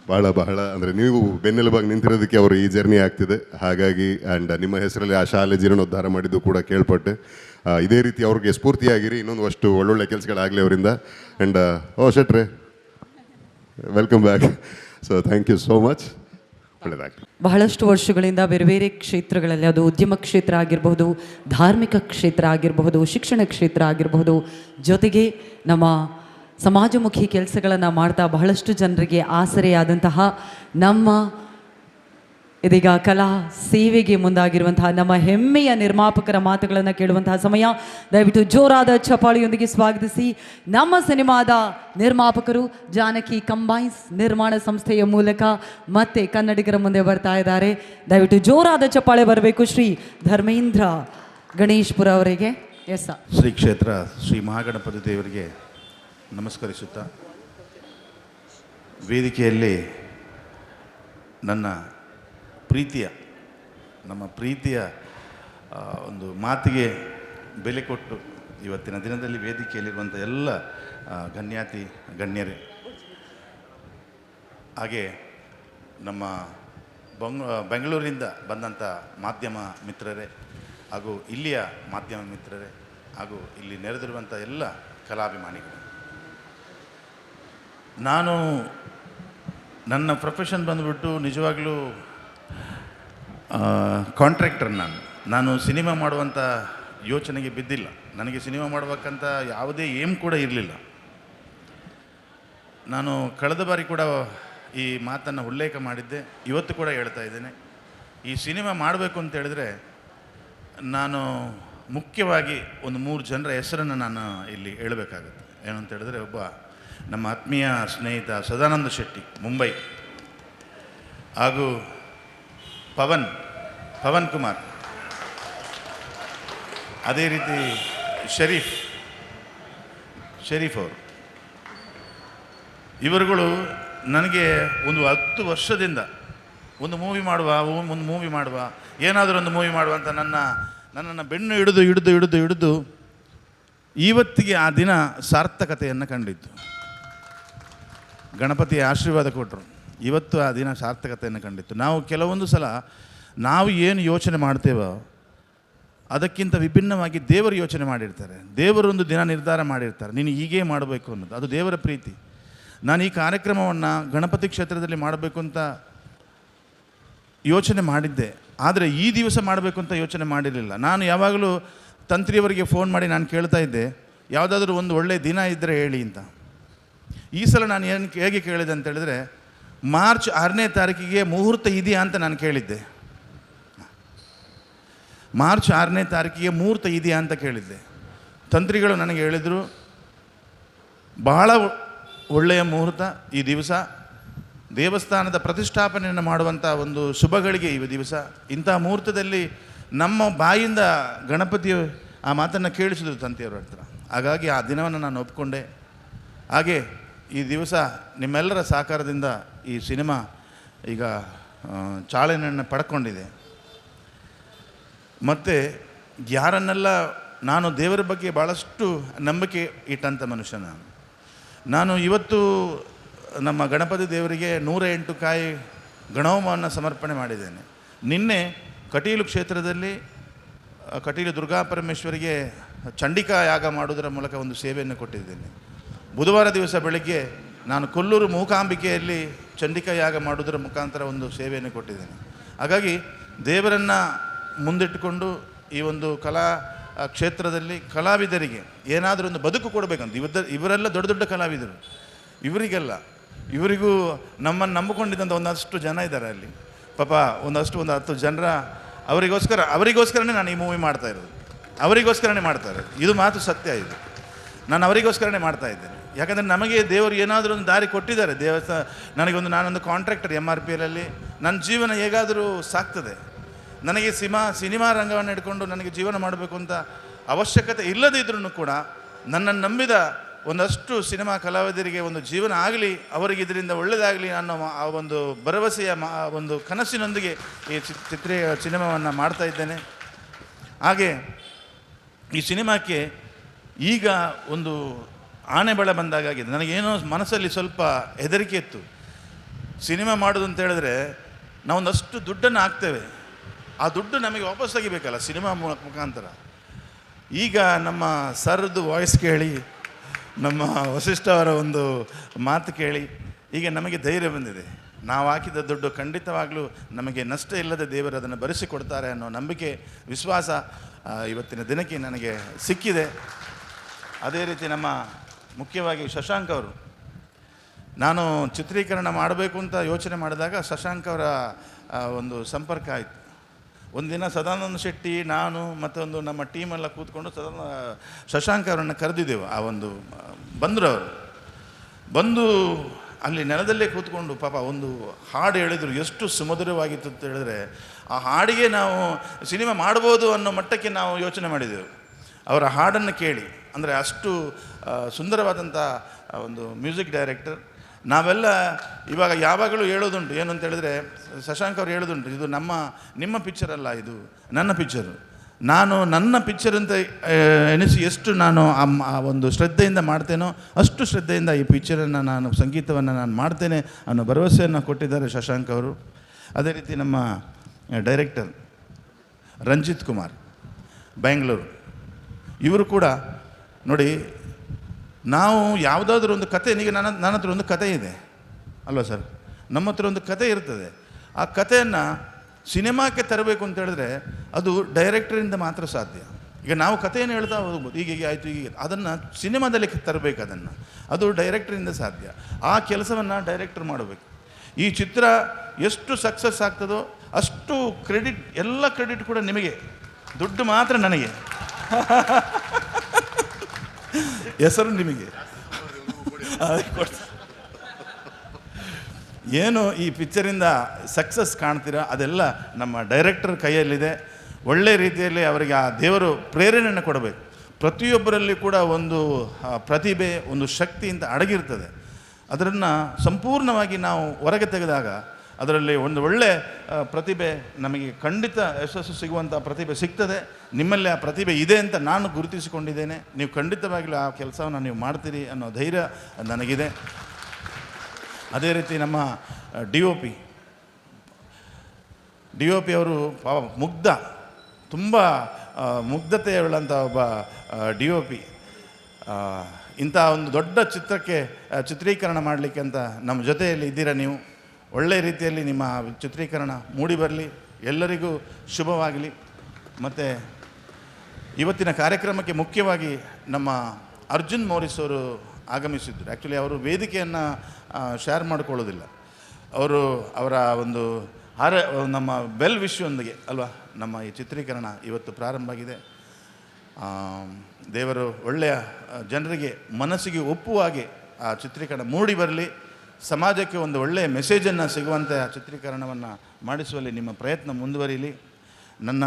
ಬಹಳ ಅಂದರೆ ನೀವು ಬೆನ್ನೆಲುಬಾಗಿ ನಿಂತಿರೋದಕ್ಕೆ ಅವರು ಈ ಜರ್ನಿ ಆಗ್ತಿದೆ. ಹಾಗಾಗಿ ಆ್ಯಂಡ್ ನಿಮ್ಮ ಹೆಸರಲ್ಲಿ ಆ ಶಾಲೆ ಜೀರ್ಣೋದ್ಧಾರ ಮಾಡಿದ್ದು ಕೂಡ ಕೇಳ್ಪಟ್ಟೆ. ಇದೇ ರೀತಿ ಅವ್ರಿಗೆ ಸ್ಫೂರ್ತಿಯಾಗಿರಿ, ಇನ್ನೊಂದು ಅಷ್ಟು ಒಳ್ಳೊಳ್ಳೆ ಕೆಲಸಗಳಾಗಲಿ ಅವರಿಂದ. ಆ್ಯಂಡ್ ಶೆಟ್ರೆ, welcome back. So thank you so much. ಒಳ್ಳೆಯದಾಗಲಿ. ಬಹಳಷ್ಟು ವರ್ಷಗಳಿಂದ ಬೇರೆ ಬೇರೆ ಕ್ಷೇತ್ರಗಳಲ್ಲಿ, ಅದು ಉದ್ಯಮ ಕ್ಷೇತ್ರ ಆಗಿರಬಹುದು, ಧಾರ್ಮಿಕ ಕ್ಷೇತ್ರ ಆಗಿರಬಹುದು, ಶಿಕ್ಷಣ ಕ್ಷೇತ್ರ ಆಗಿರಬಹುದು, ಜೊತೆಗೆ ನಮ್ಮ ಸಮಾಜಮುಖಿ ಕೆಲಸಗಳನ್ನು ಮಾಡ್ತಾ ಬಹಳಷ್ಟು ಜನರಿಗೆ ಆಸರೆಯಾದಂತಹ ನಮ್ಮ ಇದೀಗ ಕಲಾ ಸೇವೆಗೆ ಮುಂದಾಗಿರುವಂತಹ ನಮ್ಮ ಹೆಮ್ಮೆಯ ನಿರ್ಮಾಪಕರ ಮಾತುಗಳನ್ನು ಕೇಳುವಂತಹ ಸಮಯ. ದಯವಿಟ್ಟು ಜೋರಾದ ಚಪಾಳಿಯೊಂದಿಗೆ ಸ್ವಾಗತಿಸಿ ನಮ್ಮ ಸಿನಿಮಾದ ನಿರ್ಮಾಪಕರು ಜಾನಕಿ ಕಂಬೈನ್ಸ್ ನಿರ್ಮಾಣ ಸಂಸ್ಥೆಯ ಮೂಲಕ ಮತ್ತೆ ಕನ್ನಡಿಗರ ಮುಂದೆ ಬರ್ತಾ ಇದ್ದಾರೆ. ದಯವಿಟ್ಟು ಜೋರಾದ ಚಪ್ಪಾಳೆ ಬರಬೇಕು ಶ್ರೀ ಧರ್ಮೇಂದ್ರ ಗಣೇಶ್ಪುರ ಅವರಿಗೆ. Yes sir. ಶ್ರೀ ಕ್ಷೇತ್ರ ಶ್ರೀ ಮಹಾಗಣಪತಿ ದೇವರಿಗೆ ನಮಸ್ಕರಿಸುತ್ತಾ, ವೇದಿಕೆಯಲ್ಲಿ ನಮ್ಮ ಪ್ರೀತಿಯ ಒಂದು ಮಾತಿಗೆ ಬೆಲೆ ಕೊಟ್ಟು ಇವತ್ತಿನ ದಿನದಲ್ಲಿ ವೇದಿಕೆಯಲ್ಲಿರುವಂಥ ಎಲ್ಲ ಗಣ್ಯರೇ, ಹಾಗೆ ನಮ್ಮ ಬೆಂಗಳೂರಿನಿಂದ ಬಂದಂಥ ಮಾಧ್ಯಮ ಮಿತ್ರರೇ, ಹಾಗೂ ಇಲ್ಲಿಯ ಮಾಧ್ಯಮ ಮಿತ್ರರೇ ಹಾಗೂ ಇಲ್ಲಿ ನೆರೆದಿರುವಂಥ ಎಲ್ಲ ಕಲಾಭಿಮಾನಿಗಳು, ನಾನು ನನ್ನ ಪ್ರೊಫೆಷನ್ ಬಂದುಬಿಟ್ಟು ನಿಜವಾಗ್ಲೂ ಕಾಂಟ್ರಾಕ್ಟರ್. ನಾನು ಸಿನಿಮಾ ಮಾಡುವಂಥ ಯೋಚನೆಗೆ ಬಿದ್ದಿಲ್ಲ. ನನಗೆ ಸಿನಿಮಾ ಮಾಡಬೇಕಂತ ಯಾವುದೇ ಏಮ್ ಕೂಡ ಇರಲಿಲ್ಲ. ನಾನು ಕಳೆದ ಬಾರಿ ಕೂಡ ಈ ಮಾತನ್ನು ಉಲ್ಲೇಖ ಮಾಡಿದ್ದೆ, ಇವತ್ತು ಕೂಡ ಹೇಳ್ತಾ ಇದ್ದೇನೆ. ಈ ಸಿನಿಮಾ ಮಾಡಬೇಕು ಅಂತ ಹೇಳಿದ್ರೆ ನಾನು ಮುಖ್ಯವಾಗಿ ಒಂದು 3 ಜನರ ಹೆಸರನ್ನು ನಾನು ಇಲ್ಲಿ ಹೇಳಬೇಕಾಗುತ್ತೆ. ಏನು ಅಂತ ಹೇಳಿದ್ರೆ, ಒಬ್ಬ ನಮ್ಮ ಆತ್ಮೀಯ ಸ್ನೇಹಿತ ಸದಾನಂದ ಶೆಟ್ಟಿ, ಮುಂಬೈ, ಹಾಗೂ ಪವನ್ ಕುಮಾರ್, ಅದೇ ರೀತಿ ಶರೀಫ್ ಅವರು. ಇವರುಗಳು ನನಗೆ ಒಂದು 10 ವರ್ಷದಿಂದ ಒಂದು ಮೂವಿ ಮಾಡುವ ಏನಾದರೂ ಒಂದು ಮೂವಿ ಮಾಡುವ ಅಂತ ನನ್ನನ್ನು ಬೆನ್ನು ಹಿಡಿದು ಇವತ್ತಿಗೆ ಆ ದಿನ ಸಾರ್ಥಕತೆಯನ್ನು ಕಂಡಿದ್ದು. ಗಣಪತಿಯ ಆಶೀರ್ವಾದ ಕೊಟ್ಟರು, ಇವತ್ತು ಆ ದಿನ ಸಾರ್ಥಕತೆಯನ್ನು ಕಂಡಿತ್ತು. ನಾವು ಕೆಲವೊಂದು ಸಲ ನಾವು ಏನು ಯೋಚನೆ ಮಾಡ್ತೇವೋ ಅದಕ್ಕಿಂತ ವಿಭಿನ್ನವಾಗಿ ದೇವರು ಯೋಚನೆ ಮಾಡಿರ್ತಾರೆ. ದೇವರೊಂದು ದಿನ ನಿರ್ಧಾರ ಮಾಡಿರ್ತಾರೆ, ನೀನು ಹೀಗೇ ಮಾಡಬೇಕು ಅನ್ನೋದು. ಅದು ದೇವರ ಪ್ರೀತಿ. ನಾನು ಈ ಕಾರ್ಯಕ್ರಮವನ್ನು ಗಣಪತಿ ಕ್ಷೇತ್ರದಲ್ಲಿ ಮಾಡಬೇಕು ಅಂತ ಯೋಚನೆ ಮಾಡಿದ್ದೆ, ಆದರೆ ಈ ದಿವಸ ಮಾಡಬೇಕು ಅಂತ ಯೋಚನೆ ಮಾಡಿರಲಿಲ್ಲ. ನಾನು ಯಾವಾಗಲೂ ತಂತ್ರಿಯವರಿಗೆ ಫೋನ್ ಮಾಡಿ ನಾನು ಕೇಳ್ತಾ ಇದ್ದೆ, ಯಾವುದಾದ್ರೂ ಒಂದು ಒಳ್ಳೆಯ ದಿನ ಇದ್ದರೆ ಹೇಳಿ ಅಂತ. ಈ ಸಲ ನಾನು ಹೇಗೆ ಕೇಳಿದೆ ಅಂತ ಹೇಳಿದ್ರೆ, ಮಾರ್ಚ್ 6ನೇ ತಾರೀಕಿಗೆ ಮುಹೂರ್ತ ಇದೆಯಾ ಅಂತ ನಾನು ಕೇಳಿದ್ದೆ. ಮಾರ್ಚ್ 6ನೇ ತಾರೀಕಿಗೆ ಮುಹೂರ್ತ ಇದೆಯಾ ಅಂತ ಕೇಳಿದ್ದೆ. ತಂತ್ರಿಗಳು ನನಗೆ ಹೇಳಿದರು, ಬಹಳ ಒಳ್ಳೆಯ ಮುಹೂರ್ತ ಈ ದಿವಸ, ದೇವಸ್ಥಾನದ ಪ್ರತಿಷ್ಠಾಪನೆಯನ್ನು ಮಾಡುವಂಥ ಒಂದು ಶುಭಗಳಿಗೆ ಈ ದಿವಸ. ಇಂಥ ಮುಹೂರ್ತದಲ್ಲಿ ನಮ್ಮ ಬಾಯಿಂದ ಗಣಪತಿಯು ಆ ಮಾತನ್ನು ಕೇಳಿಸಿದ್ರು ತಂತಿಯವರ ಹತ್ರ. ಹಾಗಾಗಿ ಆ ದಿನವನ್ನು ನಾನು ಒಪ್ಪಿಕೊಂಡೆ. ಹಾಗೆ ಈ ದಿವಸ ನಿಮ್ಮೆಲ್ಲರ ಸಹಕಾರದಿಂದ ಈ ಸಿನಿಮಾ ಈಗ ಚಾಲನೆಯನ್ನು ಪಡ್ಕೊಂಡಿದೆ. ಮತ್ತು ಯಾರನ್ನೆಲ್ಲ ನಾನು ದೇವರ ಬಗ್ಗೆ ಭಾಳಷ್ಟು ನಂಬಿಕೆ ಇಟ್ಟಂಥ ಮನುಷ್ಯ ನಾನು ಇವತ್ತು ನಮ್ಮ ಗಣಪತಿ ದೇವರಿಗೆ 108 ಕಾಯಿ ಗಣಹೋಮವನ್ನು ಸಮರ್ಪಣೆ ಮಾಡಿದ್ದೇನೆ. ನಿನ್ನೆ ಕಟೀಲು ಕ್ಷೇತ್ರದಲ್ಲಿ ಕಟೀಲು ದುರ್ಗಾಪರಮೇಶ್ವರಿಗೆ ಚಂಡಿಕಾ ಯಾಗ ಮಾಡುವುದರ ಮೂಲಕ ಒಂದು ಸೇವೆಯನ್ನು ಕೊಟ್ಟಿದ್ದೇನೆ. ಬುಧವಾರ ದಿವಸ ಬೆಳಗ್ಗೆ ನಾನು ಕೊಲ್ಲೂರು ಮೂಕಾಂಬಿಕೆಯಲ್ಲಿ ಚಂಡಿಕಾ ಯಾಗ ಮಾಡುವುದರ ಮುಖಾಂತರ ಒಂದು ಸೇವೆಯನ್ನು ಕೊಟ್ಟಿದ್ದೇನೆ. ಹಾಗಾಗಿ ದೇವರನ್ನು ಮುಂದಿಟ್ಟುಕೊಂಡು ಈ ಒಂದು ಕಲಾ ಕ್ಷೇತ್ರದಲ್ಲಿ ಕಲಾವಿದರಿಗೆ ಏನಾದರೂ ಒಂದು ಬದುಕು ಕೊಡಬೇಕಂತ ಇವರೆಲ್ಲ ದೊಡ್ಡ ದೊಡ್ಡ ಕಲಾವಿದರು, ಇವರಿಗೂ ನಮ್ಮನ್ನು ನಂಬಿಕೊಂಡಿದ್ದಂಥ ಒಂದಷ್ಟು ಜನ ಇದ್ದಾರೆ ಅಲ್ಲಿ. ಪಾಪ ಒಂದು 10 ಜನರ ಅವರಿಗೋಸ್ಕರನೇ ನಾನು ಈ ಮೂವಿ ಮಾಡ್ತಾ ಇರೋದು. ಇದು ಮಾತು ಸತ್ಯ. ಇದು ನಾನು ಅವರಿಗೋಸ್ಕರನೇ ಮಾಡ್ತಾ ಇದ್ದೇನೆ. ಯಾಕಂದರೆ ನಮಗೆ ದೇವರು ಏನಾದರೂ ಒಂದು ದಾರಿ ಕೊಟ್ಟಿದ್ದಾರೆ. ನಾನೊಂದು ಕಾಂಟ್ರಾಕ್ಟರ್ MRPLಲ್ಲಿ ನನ್ನ ಜೀವನ ಹೇಗಾದರೂ ಸಾಕ್ತದೆ. ನನಗೆ ಸಿನಿಮಾ ರಂಗವನ್ನು ಹಿಡ್ಕೊಂಡು ನನಗೆ ಜೀವನ ಮಾಡಬೇಕು ಅಂತ ಅವಶ್ಯಕತೆ ಇಲ್ಲದಿದ್ರೂ ಕೂಡ ನನ್ನನ್ನು ನಂಬಿದ ಒಂದಷ್ಟು ಸಿನಿಮಾ ಕಲಾವಿದರಿಗೆ ಒಂದು ಜೀವನ ಆಗಲಿ, ಅವರಿಗೆ ಇದರಿಂದ ಒಳ್ಳೆಯದಾಗಲಿ ಅನ್ನೋ ಆ ಒಂದು ಭರವಸೆಯ ಒಂದು ಕನಸಿನೊಂದಿಗೆ ಈ ಸಿನಿಮಾವನ್ನು ಮಾಡ್ತಾ ಇದ್ದೇನೆ. ಹಾಗೆ ಈ ಸಿನಿಮಾಕ್ಕೆ ಈಗ ಒಂದು ಆಣೆಬಳ ಬಂದಾಗಿದೆ. ನನಗೇನೋ ಮನಸ್ಸಲ್ಲಿ ಸ್ವಲ್ಪ ಹೆದರಿಕೆ ಇತ್ತು. ಸಿನಿಮಾ ಮಾಡೋದು ಅಂತ ಹೇಳಿದ್ರೆ ನಾವೊಂದಷ್ಟು ದುಡ್ಡನ್ನು ಹಾಕ್ತೇವೆ, ಆ ದುಡ್ಡು ನಮಗೆ ವಾಪಸ್ ತೆಗಿಬೇಕಲ್ಲ ಸಿನಿಮಾ ಮುಖಾಂತರ. ಈಗ ನಮ್ಮ ಸರ್ದು ವಾಯ್ಸ್ ಕೇಳಿ, ನಮ್ಮ ವಸಿಷ್ಠ ಅವರ ಒಂದು ಮಾತು ಕೇಳಿ ಈಗ ನಮಗೆ ಧೈರ್ಯ ಬಂದಿದೆ. ನಾವು ಹಾಕಿದ ದುಡ್ಡು ಖಂಡಿತವಾಗಲೂ ನಮಗೆ ನಷ್ಟ ಇಲ್ಲದೆ ದೇವರು ಅದನ್ನು ಭರಿಸಿಕೊಡ್ತಾರೆ ಅನ್ನೋ ನಂಬಿಕೆ, ವಿಶ್ವಾಸ ಇವತ್ತಿನ ದಿನಕ್ಕೆ ನನಗೆ ಸಿಕ್ಕಿದೆ. ಅದೇ ರೀತಿ ನಮ್ಮ ಮುಖ್ಯವಾಗಿ ಶಶಾಂಕ್ ಅವರು, ನಾನು ಚಿತ್ರೀಕರಣ ಮಾಡಬೇಕು ಅಂತ ಯೋಚನೆ ಮಾಡಿದಾಗ ಶಶಾಂಕ್ ಅವರ ಒಂದು ಸಂಪರ್ಕ ಆಯಿತು. ಒಂದಿನ ಸದಾನಂದ ಶೆಟ್ಟಿ, ನಾನು ಮತ್ತೊಂದು ನಮ್ಮ ಟೀಮೆಲ್ಲ ಕೂತ್ಕೊಂಡು ಶಶಾಂಕ್ ಅವರನ್ನು ಕರೆದಿದ್ದೆವು. ಬಂದರು. ಅವರು ಬಂದು ಅಲ್ಲಿ ನೆಲದಲ್ಲೇ ಕೂತ್ಕೊಂಡು ಪಾಪ ಒಂದು ಹಾಡು ಹೇಳಿದರು. ಎಷ್ಟು ಸುಮಧುರವಾಗಿತ್ತು ಅಂತ ಹೇಳಿದ್ರೆ, ಆ ಹಾಡಿಗೆ ನಾವು ಸಿನಿಮಾ ಮಾಡ್ಬೋದು ಅನ್ನೋ ಮಟ್ಟಕ್ಕೆ ನಾವು ಯೋಚನೆ ಮಾಡಿದೆವು ಅವರ ಹಾಡನ್ನು ಕೇಳಿ. ಅಂದರೆ ಅಷ್ಟು ಸುಂದರವಾದಂಥ ಒಂದು ಮ್ಯೂಸಿಕ್ ಡೈರೆಕ್ಟರ್. ನಾವೆಲ್ಲ ಇವಾಗ ಯಾವಾಗಲೂ ಹೇಳೋದುಂಟು, ಏನು ಅಂತ ಹೇಳಿದ್ರೆ, ಶಶಾಂಕ್ ಅವ್ರು ಹೇಳೋದುಂಟು, ಇದು ನಿಮ್ಮ ಪಿಕ್ಚರ್ ಅಲ್ಲ, ಇದು ನನ್ನ ಪಿಕ್ಚರು. ನಾನು ನನ್ನ ಪಿಕ್ಚರ್ ಅಂತ ಎನಿಸಿ ಎಷ್ಟು ನಾನು ಆ ಒಂದು ಶ್ರದ್ಧೆಯಿಂದ ಮಾಡ್ತೇನೋ ಅಷ್ಟು ಶ್ರದ್ಧೆಯಿಂದ ಈ ಪಿಕ್ಚರನ್ನು ನಾನು ಸಂಗೀತವನ್ನು ನಾನು ಮಾಡ್ತೇನೆ ಅನ್ನೋ ಭರವಸೆಯನ್ನು ಕೊಟ್ಟಿದ್ದಾರೆ ಶಶಾಂಕ್ ಅವರು. ಅದೇ ರೀತಿ ನಮ್ಮ ಡೈರೆಕ್ಟರ್ ರಂಜಿತ್ ಕುಮಾರ್. ಬೆಂಗಳೂರು. ಇವರು ಕೂಡ ನೋಡಿ, ನಾವು ಯಾವುದಾದ್ರೂ ಒಂದು ಕತೆ, ಈಗ ನನ್ನ ಹತ್ರ ಒಂದು ಕತೆ ಇದೆ ಅಲ್ವಾ ಸರ್, ನಮ್ಮ ಹತ್ರ ಒಂದು ಕತೆ ಇರ್ತದೆ. ಆ ಕಥೆಯನ್ನು ಸಿನಿಮಾಕ್ಕೆ ತರಬೇಕು ಅಂತ ಹೇಳಿದ್ರೆ ಅದು ಡೈರೆಕ್ಟರಿಂದ ಮಾತ್ರ ಸಾಧ್ಯ. ಈಗ ನಾವು ಕಥೆಯನ್ನು ಹೇಳ್ತಾ ಹೋಗ್ಬೋದು, ಈಗ ಆಯಿತು, ಈಗ ಅದನ್ನು ಸಿನಿಮಾದಲ್ಲಿ ತರಬೇಕು, ಅದು ಡೈರೆಕ್ಟರಿಂದ ಸಾಧ್ಯ. ಆ ಕೆಲಸವನ್ನು ಡೈರೆಕ್ಟರ್ ಮಾಡಬೇಕು. ಈ ಚಿತ್ರ ಎಷ್ಟು ಸಕ್ಸಸ್ ಆಗ್ತದೋ ಅಷ್ಟು ಕ್ರೆಡಿಟ್, ಎಲ್ಲ ಕ್ರೆಡಿಟ್ ಕೂಡ ನಿಮಗೆ, ದುಡ್ಡು ಮಾತ್ರ ನನಗೆ, ಹೆಸರು ನಿಮಗೆ. ಏನು ಈ ಪಿಕ್ಚರಿಂದ ಸಕ್ಸಸ್ ಕಾಣ್ತೀರಾ ಅದೆಲ್ಲ ನಮ್ಮ ಡೈರೆಕ್ಟರ್ ಕೈಯಲ್ಲಿದೆ. ಒಳ್ಳೆ ರೀತಿಯಲ್ಲಿ ಅವರಿಗೆ ಆ ದೇವರು ಪ್ರೇರಣೆಯನ್ನು ಕೊಡಬೇಕು. ಪ್ರತಿಯೊಬ್ಬರಲ್ಲಿ ಕೂಡ ಒಂದು ಪ್ರತಿಭೆ, ಒಂದು ಶಕ್ತಿ ಅಂತ ಅಡಗಿರ್ತದೆ. ಅದನ್ನು ಸಂಪೂರ್ಣವಾಗಿ ನಾವು ಹೊರಗೆ ತೆಗೆದಾಗ ಅದರಲ್ಲಿ ಒಂದು ಒಳ್ಳೆ ಪ್ರತಿಭೆ ನಮಗೆ ಖಂಡಿತ ಯಶಸ್ಸು ಸಿಗುವಂಥ ಪ್ರತಿಭೆ ಸಿಗ್ತದೆ. ನಿಮ್ಮಲ್ಲಿ ಆ ಪ್ರತಿಭೆ ಇದೆ ಅಂತ ನಾನು ಗುರುತಿಸಿಕೊಂಡಿದ್ದೇನೆ. ನೀವು ಖಂಡಿತವಾಗಲೂ ಆ ಕೆಲಸವನ್ನು ನೀವು ಮಾಡ್ತೀರಿ ಅನ್ನೋ ಧೈರ್ಯ ನನಗಿದೆ. ಅದೇ ರೀತಿ ನಮ್ಮ ಡಿ ಒ ಪಿ ಅವರು ಮುಗ್ಧ, ತುಂಬ ಮುಗ್ಧತೆಯುಳ್ಳಂಥ ಒಬ್ಬ ಡಿ ಒ ಪಿ. ಇಂಥ ಒಂದು ದೊಡ್ಡ ಚಿತ್ರಕ್ಕೆ ಚಿತ್ರೀಕರಣ ಮಾಡಲಿಕ್ಕೆ ಅಂತ ನಮ್ಮ ಜೊತೆಯಲ್ಲಿ ಇದ್ದೀರಾ ನೀವು. ಒಳ್ಳೆಯ ರೀತಿಯಲ್ಲಿ ನಿಮ್ಮ ಚಿತ್ರೀಕರಣ ಮೂಡಿ ಬರಲಿ, ಎಲ್ಲರಿಗೂ ಶುಭವಾಗಲಿ. ಮತ್ತು ಇವತ್ತಿನ ಕಾರ್ಯಕ್ರಮಕ್ಕೆ ಮುಖ್ಯವಾಗಿ ನಮ್ಮ ಅರ್ಜುನ್ ಮೋರಿಸ್ ಅವರು ಆಗಮಿಸಿದ್ದರು. ಆ್ಯಕ್ಚುಲಿ ಅವರು ವೇದಿಕೆಯನ್ನು ಶೇರ್ ಮಾಡಿಕೊಳ್ಳೋದಿಲ್ಲ. ಅವರ ಒಂದು ನಮ್ಮ ಬೆಲ್ ವಿಶ್ವದೊಂದಿಗೆ ಅಲ್ವಾ ನಮ್ಮ ಈ ಚಿತ್ರೀಕರಣ ಇವತ್ತು ಪ್ರಾರಂಭ ಆಗಿದೆ. ದೇವರು ಒಳ್ಳೆಯ ಜನರಿಗೆ ಮನಸ್ಸಿಗೆ ಒಪ್ಪುವ ಹಾಗೆ ಆ ಚಿತ್ರೀಕರಣ ಮೂಡಿ ಬರಲಿ. ಸಮಾಜಕ್ಕೆ ಒಂದು ಒಳ್ಳೆಯ ಮೆಸೇಜನ್ನು ಸಿಗುವಂತೆ ಆ ಚಿತ್ರೀಕರಣವನ್ನು ಮಾಡಿಸುವಲ್ಲಿ ನಿಮ್ಮ ಪ್ರಯತ್ನ ಮುಂದುವರಿಯಲಿ. ನನ್ನ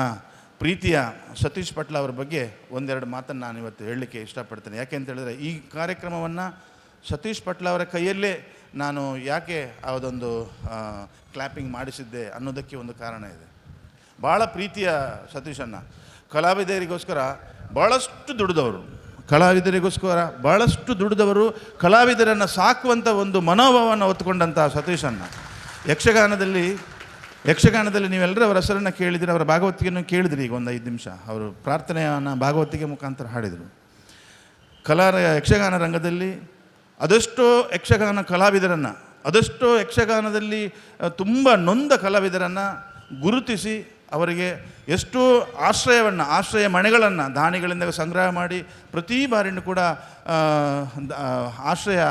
ಪ್ರೀತಿಯ ಸತೀಶ್ ಪಟ್ಲ ಅವರ ಬಗ್ಗೆ ಒಂದೆರಡು ಮಾತನ್ನು ನಾನು ಇವತ್ತು ಹೇಳಲಿಕ್ಕೆ ಇಷ್ಟಪಡ್ತೇನೆ. ಯಾಕೆ ಅಂತ ಹೇಳಿದ್ರೆ, ಈ ಕಾರ್ಯಕ್ರಮವನ್ನು ಸತೀಶ್ ಪಟ್ಲ ಅವರ ಕೈಯಲ್ಲೇ ನಾನು ಯಾಕೆ ಅದೊಂದು ಕ್ಲ್ಯಾಪಿಂಗ್ ಮಾಡಿಸಿದ್ದೆ ಅನ್ನೋದಕ್ಕೆ ಒಂದು ಕಾರಣ ಇದೆ. ಭಾಳ ಪ್ರೀತಿಯ ಸತೀಶನ್ನು ಕಲಾವಿದರಿಗೋಸ್ಕರ ಭಾಳಷ್ಟು ದುಡಿದವರು, ಭಾಳಷ್ಟು ದುಡಿದವರು, ಕಲಾವಿದರನ್ನು ಸಾಕುವಂಥ ಒಂದು ಮನೋಭಾವವನ್ನು ಹೊತ್ತುಕೊಂಡಂಥ ಸತೀಶನ್ನು ಯಕ್ಷಗಾನದಲ್ಲಿ ನೀವೆಲ್ಲರೂ ಅವರ ಹೆಸರನ್ನು ಕೇಳಿದಿರಿ, ಅವರ ಭಾಗವತಿಗೆಯನ್ನು ಕೇಳಿದಿರಿ. ಈಗ ಒಂದು 5 ನಿಮಿಷ ಅವರು ಪ್ರಾರ್ಥನೆಯನ್ನು ಭಾಗವತಿಗೆ ಮುಖಾಂತರ ಹಾಡಿದರು. ಯಕ್ಷಗಾನ ರಂಗದಲ್ಲಿ ಅದೆಷ್ಟೋ ಯಕ್ಷಗಾನ ಕಲಾವಿದರನ್ನು, ಅದೆಷ್ಟೋ ಯಕ್ಷಗಾನದಲ್ಲಿ ತುಂಬ ನೊಂದ ಕಲಾವಿದರನ್ನು ಗುರುತಿಸಿ ಅವರಿಗೆ ಎಷ್ಟೋ ಆಶ್ರಯ ಮನೆಗಳನ್ನು ದಾನಿಗಳಿಂದ ಸಂಗ್ರಹ ಮಾಡಿ ಪ್ರತಿ ಬಾರಿಯೂ ಕೂಡ ಆಶ್ರಯ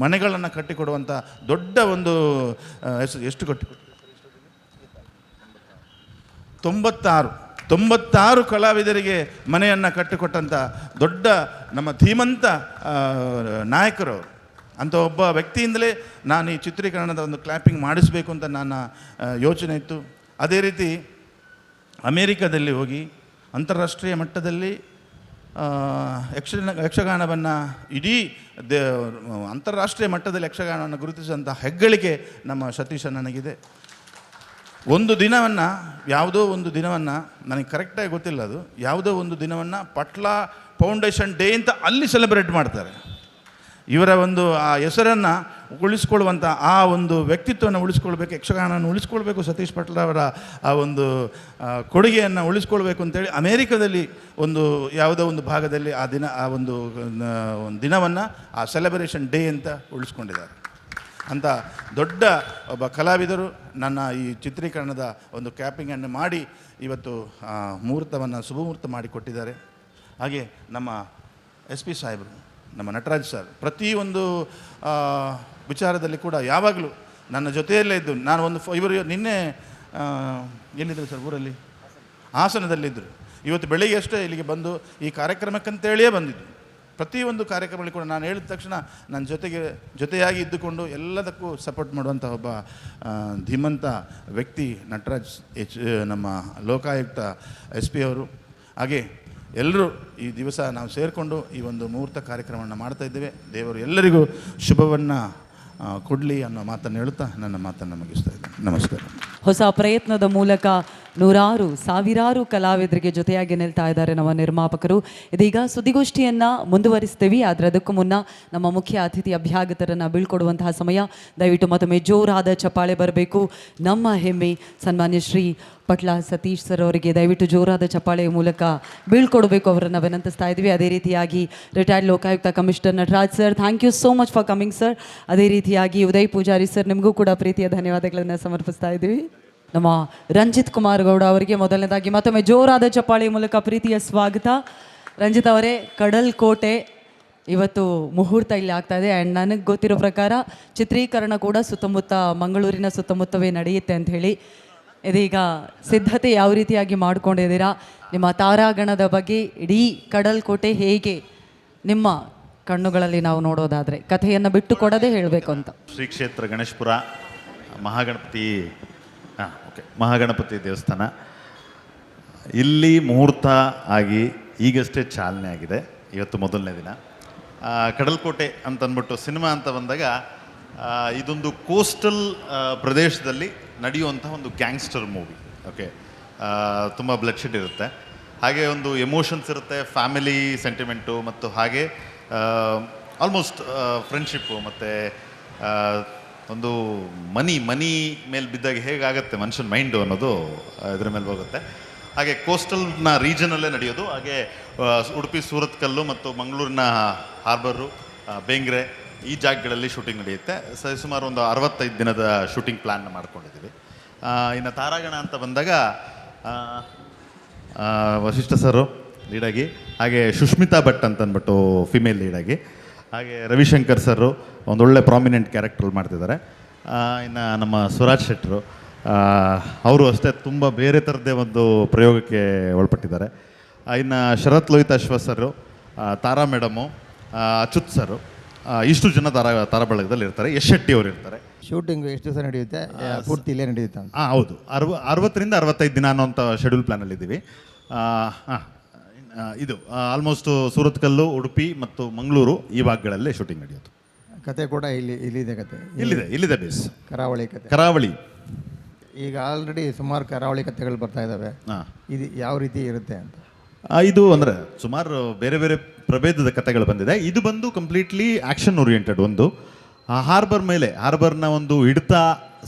ಮನೆಗಳನ್ನು ಕಟ್ಟಿಕೊಡುವಂಥ ದೊಡ್ಡ ಒಂದು ಎಷ್ಟು ಕಟ್ಟಿಕೊಟ್ಟು 96 ಕಲಾವಿದರಿಗೆ ಮನೆಯನ್ನು ಕಟ್ಟಿಕೊಟ್ಟಂಥ ದೊಡ್ಡ ನಮ್ಮ ಧೀಮಂತ ನಾಯಕರವರು. ಅಂಥ ಒಬ್ಬ ವ್ಯಕ್ತಿಯಿಂದಲೇ ನಾನು ಈ ಚಿತ್ರೀಕರಣದ ಒಂದು ಕ್ಲ್ಯಾಪಿಂಗ್ ಮಾಡಿಸಬೇಕು ಅಂತ ನನ್ನ ಯೋಚನೆ ಇತ್ತು. ಅದೇ ರೀತಿ ಅಮೇರಿಕಾದಲ್ಲಿ ಹೋಗಿ ಅಂತಾರಾಷ್ಟ್ರೀಯ ಮಟ್ಟದಲ್ಲಿ ಯಕ್ಷಗಾನವನ್ನು ಇಡೀ ಅಂತಾರಾಷ್ಟ್ರೀಯ ಮಟ್ಟದಲ್ಲಿ ಯಕ್ಷಗಾನವನ್ನು ಗುರುತಿಸಿದಂಥ ಹೆಗ್ಗಳಿಕೆ ನಮ್ಮ ಸತೀಶ ನನಗಿದೆ. ಯಾವುದೋ ಒಂದು ದಿನವನ್ನು ನನಗೆ ಕರೆಕ್ಟಾಗಿ ಗೊತ್ತಿಲ್ಲ, ಅದು ಯಾವುದೋ ಒಂದು ದಿನವನ್ನು ಪಟ್ಲ ಫೌಂಡೇಶನ್ ಡೇ ಅಂತ ಅಲ್ಲಿ ಸೆಲೆಬ್ರೇಟ್ ಮಾಡ್ತಾರೆ. ಇವರ ಒಂದು ಆ ಹೆಸರನ್ನು ಉಳಿಸ್ಕೊಳ್ಳುವಂಥ ಆ ಒಂದು ವ್ಯಕ್ತಿತ್ವವನ್ನು ಉಳಿಸ್ಕೊಳ್ಬೇಕು, ಯಕ್ಷಗಾನವನ್ನು ಉಳಿಸ್ಕೊಳ್ಬೇಕು, ಸತೀಶ್ ಪಟ್ಲ ಅವರ ಆ ಒಂದು ಕೊಡುಗೆಯನ್ನು ಉಳಿಸ್ಕೊಳ್ಬೇಕು ಅಂತೇಳಿ ಅಮೇರಿಕಾದಲ್ಲಿ ಒಂದು ಯಾವುದೋ ಒಂದು ಭಾಗದಲ್ಲಿ ಆ ಒಂದು ದಿನವನ್ನು ಆ ಸೆಲೆಬ್ರೇಷನ್ ಡೇ ಅಂತ ಉಳಿಸ್ಕೊಂಡಿದ್ದಾರೆ. ಅಂಥ ದೊಡ್ಡ ಒಬ್ಬ ಕಲಾವಿದರು ನನ್ನ ಈ ಚಿತ್ರೀಕರಣದ ಒಂದು ಕ್ಯಾಪಿಂಗನ್ನು ಮಾಡಿ ಇವತ್ತು ಮುಹೂರ್ತವನ್ನು ಶುಭಮುಹೂರ್ತ ಮಾಡಿಕೊಟ್ಟಿದ್ದಾರೆ. ಹಾಗೆ ನಮ್ಮ SP ಸಾಹೇಬರು, ನಮ್ಮ ನಟರಾಜ್ ಸರ್ ಪ್ರತಿಯೊಂದು ವಿಚಾರದಲ್ಲಿ ಕೂಡ ಯಾವಾಗಲೂ ನನ್ನ ಜೊತೆಯಲ್ಲೇ ಇದ್ದು, ನಾನು ಇವರು ನಿನ್ನೆ ಎಲ್ಲಿದ್ದರು ಸರ್, ಊರಲ್ಲಿ ಹಾಸನದಲ್ಲಿದ್ದರು. ಇವತ್ತು ಬೆಳಿಗ್ಗೆ ಅಷ್ಟೇ ಇಲ್ಲಿಗೆ ಬಂದು ಈ ಕಾರ್ಯಕ್ರಮಕ್ಕಂತೇಳಿಯೇ ಬಂದಿದ್ದು. ಪ್ರತಿಯೊಂದು ಕಾರ್ಯಕ್ರಮದಲ್ಲಿ ಕೂಡ ನಾನು ಹೇಳಿದ ತಕ್ಷಣ ನನ್ನ ಜೊತೆಯಾಗಿ ಇದ್ದುಕೊಂಡು ಎಲ್ಲದಕ್ಕೂ ಸಪೋರ್ಟ್ ಮಾಡುವಂಥ ಒಬ್ಬ ಧೀಮಂತ ವ್ಯಕ್ತಿ ನಟರಾಜ್ ನಮ್ಮ ಲೋಕಾಯುಕ್ತ SP ಅವರು. ಹಾಗೆ ಎಲ್ಲರೂ ಈ ದಿವಸ ನಾವು ಸೇರಿಕೊಂಡು ಈ ಒಂದು ಮುಹೂರ್ತ ಕಾರ್ಯಕ್ರಮವನ್ನು ಮಾಡ್ತಾ ಇದ್ದೇವೆ. ದೇವರು ಎಲ್ಲರಿಗೂ ಶುಭವನ್ನು ಕೊಡಲಿ ಅನ್ನೋ ಮಾತನ್ನು ಹೇಳುತ್ತಾ ನನ್ನ ಮಾತನ್ನು ಮುಗಿಸ್ತಾ ಇದ್ದೇನೆ. ನಮಸ್ಕಾರ. ಹೊಸ ಪ್ರಯತ್ನದ ಮೂಲಕ ನೂರಾರು ಸಾವಿರಾರು ಕಲಾವಿದರಿಗೆ ಜೊತೆಯಾಗಿ ನಿಲ್ತಾ ಇದ್ದಾರೆ ನಮ್ಮ ನಿರ್ಮಾಪಕರು. ಇದೀಗ ಸುದ್ದಿಗೋಷ್ಠಿಯನ್ನು ಮುಂದುವರಿಸ್ತೀವಿ. ಆದರೆ ಅದಕ್ಕೂ ಮುನ್ನ ನಮ್ಮ ಮುಖ್ಯ ಅತಿಥಿ ಅಭ್ಯಾಗತರನ್ನು ಬೀಳ್ಕೊಡುವಂತಹ ಸಮಯ. ದಯವಿಟ್ಟು ಮತ್ತೊಮ್ಮೆ ಜೋರಾದ ಚಪ್ಪಾಳೆ ಬರಬೇಕು. ನಮ್ಮ ಹೆಮ್ಮೆ ಸನ್ಮಾನ್ಯ ಶ್ರೀ ಪಟ್ಲ ಸತೀಶ್ ಸರ್ ಅವರಿಗೆ ದಯವಿಟ್ಟು ಜೋರಾದ ಚಪ್ಪಾಳೆಯ ಮೂಲಕ ಬೀಳ್ಕೊಡಬೇಕು ಅವರನ್ನು ವಿನಂತಿಸ್ತಾ ಇದ್ದೀವಿ. ಅದೇ ರೀತಿಯಾಗಿ retired Lokayukta commissioner Nataraj sir, thank you so much for coming sir. ಅದೇ ರೀತಿಯಾಗಿ ಉದಯ್ ಪೂಜಾರಿ ಸರ್, ನಿಮಗೂ ಕೂಡ ಪ್ರೀತಿಯ ಧನ್ಯವಾದಗಳನ್ನು ಸಮರ್ಪಿಸ್ತಾ ಇದ್ದೀವಿ. ನಮ್ಮ ರಂಜಿತ್ ಕುಮಾರ್ ಗೌಡ ಅವರಿಗೆ ಮೊದಲನೇದಾಗಿ ಮತ್ತೊಮ್ಮೆ ಜೋರಾದ ಚಪ್ಪಾಳೆಯ ಮೂಲಕ ಪ್ರೀತಿಯ ಸ್ವಾಗತ. ರಂಜಿತ್ ಅವರೇ, ಕಡಲ್ ಕೋಟೆ ಇವತ್ತು ಮುಹೂರ್ತ ಇಲ್ಲಿ ಆಗ್ತಾ ಇದೆ. ಆ್ಯಂಡ್ ನನಗೆ ಗೊತ್ತಿರೋ ಪ್ರಕಾರ ಚಿತ್ರೀಕರಣ ಕೂಡ ಸುತ್ತಮುತ್ತ ಮಂಗಳೂರಿನ ಸುತ್ತಮುತ್ತವೇ ನಡೆಯುತ್ತೆ ಅಂತ ಹೇಳಿ. ಇದೀಗ ಸಿದ್ಧತೆ ಯಾವ ರೀತಿಯಾಗಿ ಮಾಡ್ಕೊಂಡಿದ್ದೀರಾ? ನಿಮ್ಮ ತಾರಾಗಣದ ಬಗ್ಗೆ, ಇಡೀ ಕಡಲ್ ಕೋಟೆ ಹೇಗೆ ನಿಮ್ಮ ಕಣ್ಣುಗಳಲ್ಲಿ ನಾವು ನೋಡೋದಾದರೆ ಕಥೆಯನ್ನು ಬಿಟ್ಟು ಕೊಡದೆ ಹೇಳಬೇಕು ಅಂತ. ಶ್ರೀ ಕ್ಷೇತ್ರ ಗಣೇಶಪುರ ಮಹಾಗಣಪತಿ ದೇವಸ್ಥಾನ ಇಲ್ಲಿ ಮುಹೂರ್ತ ಆಗಿ ಈಗಷ್ಟೇ ಚಾಲನೆ ಆಗಿದೆ. ಇವತ್ತು ಮೊದಲನೇ ದಿನ. ಕಡಲ್ಕೋಟೆ ಅಂತ ಅಂದ್ಬಿಟ್ಟು ಸಿನಿಮಾ ಅಂತ ಬಂದಾಗ ಇದೊಂದು ಕೋಸ್ಟಲ್ ಪ್ರದೇಶದಲ್ಲಿ ನಡೆಯುವಂಥ ಒಂದು ಗ್ಯಾಂಗ್ಸ್ಟರ್ ಮೂವಿ. ಓಕೆ, ತುಂಬ ಬ್ಲಡ್ ಶೆಡ್ ಇರುತ್ತೆ, ಹಾಗೆ ಒಂದು ಎಮೋಷನ್ಸ್ ಇರುತ್ತೆ, ಫ್ಯಾಮಿಲಿ ಸೆಂಟಿಮೆಂಟು, ಮತ್ತು ಹಾಗೆ ಆಲ್ಮೋಸ್ಟ್ ಫ್ರೆಂಡ್ಶಿಪ್ಪು, ಮತ್ತು ಒಂದು ಮನಿ ಮೇಲೆ ಬಿದ್ದಾಗ ಹೇಗಾಗುತ್ತೆ ಮನುಷ್ಯನ ಮೈಂಡು ಅನ್ನೋದು ಇದ್ರ ಮೇಲೆ ಹೋಗುತ್ತೆ. ಹಾಗೆ ಕೋಸ್ಟಲ್ನ ರೀಜನಲ್ಲೇ ನಡೆಯೋದು. ಹಾಗೆ ಉಡುಪಿ ಸೂರತ್ಕಲ್ಲು ಮತ್ತು ಮಂಗಳೂರಿನ ಹಾರ್ಬರು, ಬೇಂಗ್ರೆ ಈ ಜಾಗಗಳಲ್ಲಿ ಶೂಟಿಂಗ್ ನಡೆಯುತ್ತೆ. ಸುಮಾರು ಒಂದು 65 ದಿನದ ಶೂಟಿಂಗ್ ಪ್ಲ್ಯಾನ್ ಮಾಡ್ಕೊಂಡಿದ್ದೀವಿ. ಇನ್ನು ತಾರಾಗಣ ಅಂತ ಬಂದಾಗ ವಸಿಷ್ಠ ಸರು ಲೀಡಾಗಿ, ಹಾಗೆ ಸುಷ್ಮಿತಾ ಭಟ್ ಅಂತ ಅಂದ್ಬಿಟ್ಟು ಫಿಮೇಲ್ ಲೀಡಾಗಿ, ಹಾಗೆ ರವಿಶಂಕರ್ ಸರು ಒಂದೊಳ್ಳೆ ಪ್ರಾಮಿನೆಂಟ್ ಕ್ಯಾರೆಕ್ಟರ್ ಮಾಡ್ತಿದ್ದಾರೆ. ಇನ್ನು ನಮ್ಮ ಸ್ವರಾಜ್ ಶೆಟ್ಟರು ಅವರು ಅಷ್ಟೇ ತುಂಬ ಬೇರೆ ಥರದ್ದೇ ಒಂದು ಪ್ರಯೋಗಕ್ಕೆ ಒಳಪಟ್ಟಿದ್ದಾರೆ. ಇನ್ನು ಶರತ್ ಲೋಹಿತ್ ಅಶ್ವಥ್ ಸರು, ತಾರಾ ಮೇಡಮು, ಅಚ್ಯುತ್ ಸರು, ಇಷ್ಟು ಜನ ತಾರಾಬಳಗದಲ್ಲಿ ಇರ್ತಾರೆ. ಯಶ್ ಶೆಟ್ಟಿ ಅವರು ಇರ್ತಾರೆ. ಶೂಟಿಂಗ್ ಎಷ್ಟು ದಿವಸ ನಡೆಯುತ್ತೆ? ಪೂರ್ತಿ ಇಲ್ಲೇ ನಡೆಯುತ್ತೆ ಅಂತ? ಹೌದು, 60ರಿಂದ 65 ದಿನ ಅನ್ನೋಂಥ ಶೆಡ್ಯೂಲ್ ಪ್ಲ್ಯಾನಲ್ಲಿದ್ದೀವಿ. ಇದು ಆಲ್ಮೋಸ್ಟ್ ಸೂರತ್ಕಲ್ಲು, ಉಡುಪಿ ಮತ್ತು ಮಂಗಳೂರು ಈ ಭಾಗಗಳಲ್ಲೇ ಶೂಟಿಂಗ್ ನಡೆಯೋದು. ಕತೆ ಕೂಡ ಇಲ್ಲಿದೆ. ಕತೆ ಇಲ್ಲಿದೆ ಬೇಸ್ ಕರಾವಳಿ ಕತೆ. ಕರಾವಳಿ ಈಗ ಆಲ್ರೆಡಿ ಸುಮಾರು ಕರಾವಳಿ ಕತೆಗಳು ಬರ್ತಾ ಇದ್ದಾವೆ. ಇದು ಯಾವ ರೀತಿ ಇರುತ್ತೆ ಅಂತ? ಇದು ಅಂದರೆ ಸುಮಾರು ಬೇರೆ ಬೇರೆ ಪ್ರಭೇದದ ಕತೆಗಳು ಬಂದಿದೆ. ಇದು ಬಂದು ಕಂಪ್ಲೀಟ್ಲಿ ಆ್ಯಕ್ಷನ್ ಓರಿಯೆಂಟೆಡ್. ಒಂದು ಹಾರ್ಬರ್ನ ಒಂದು ಹಿಡಿತ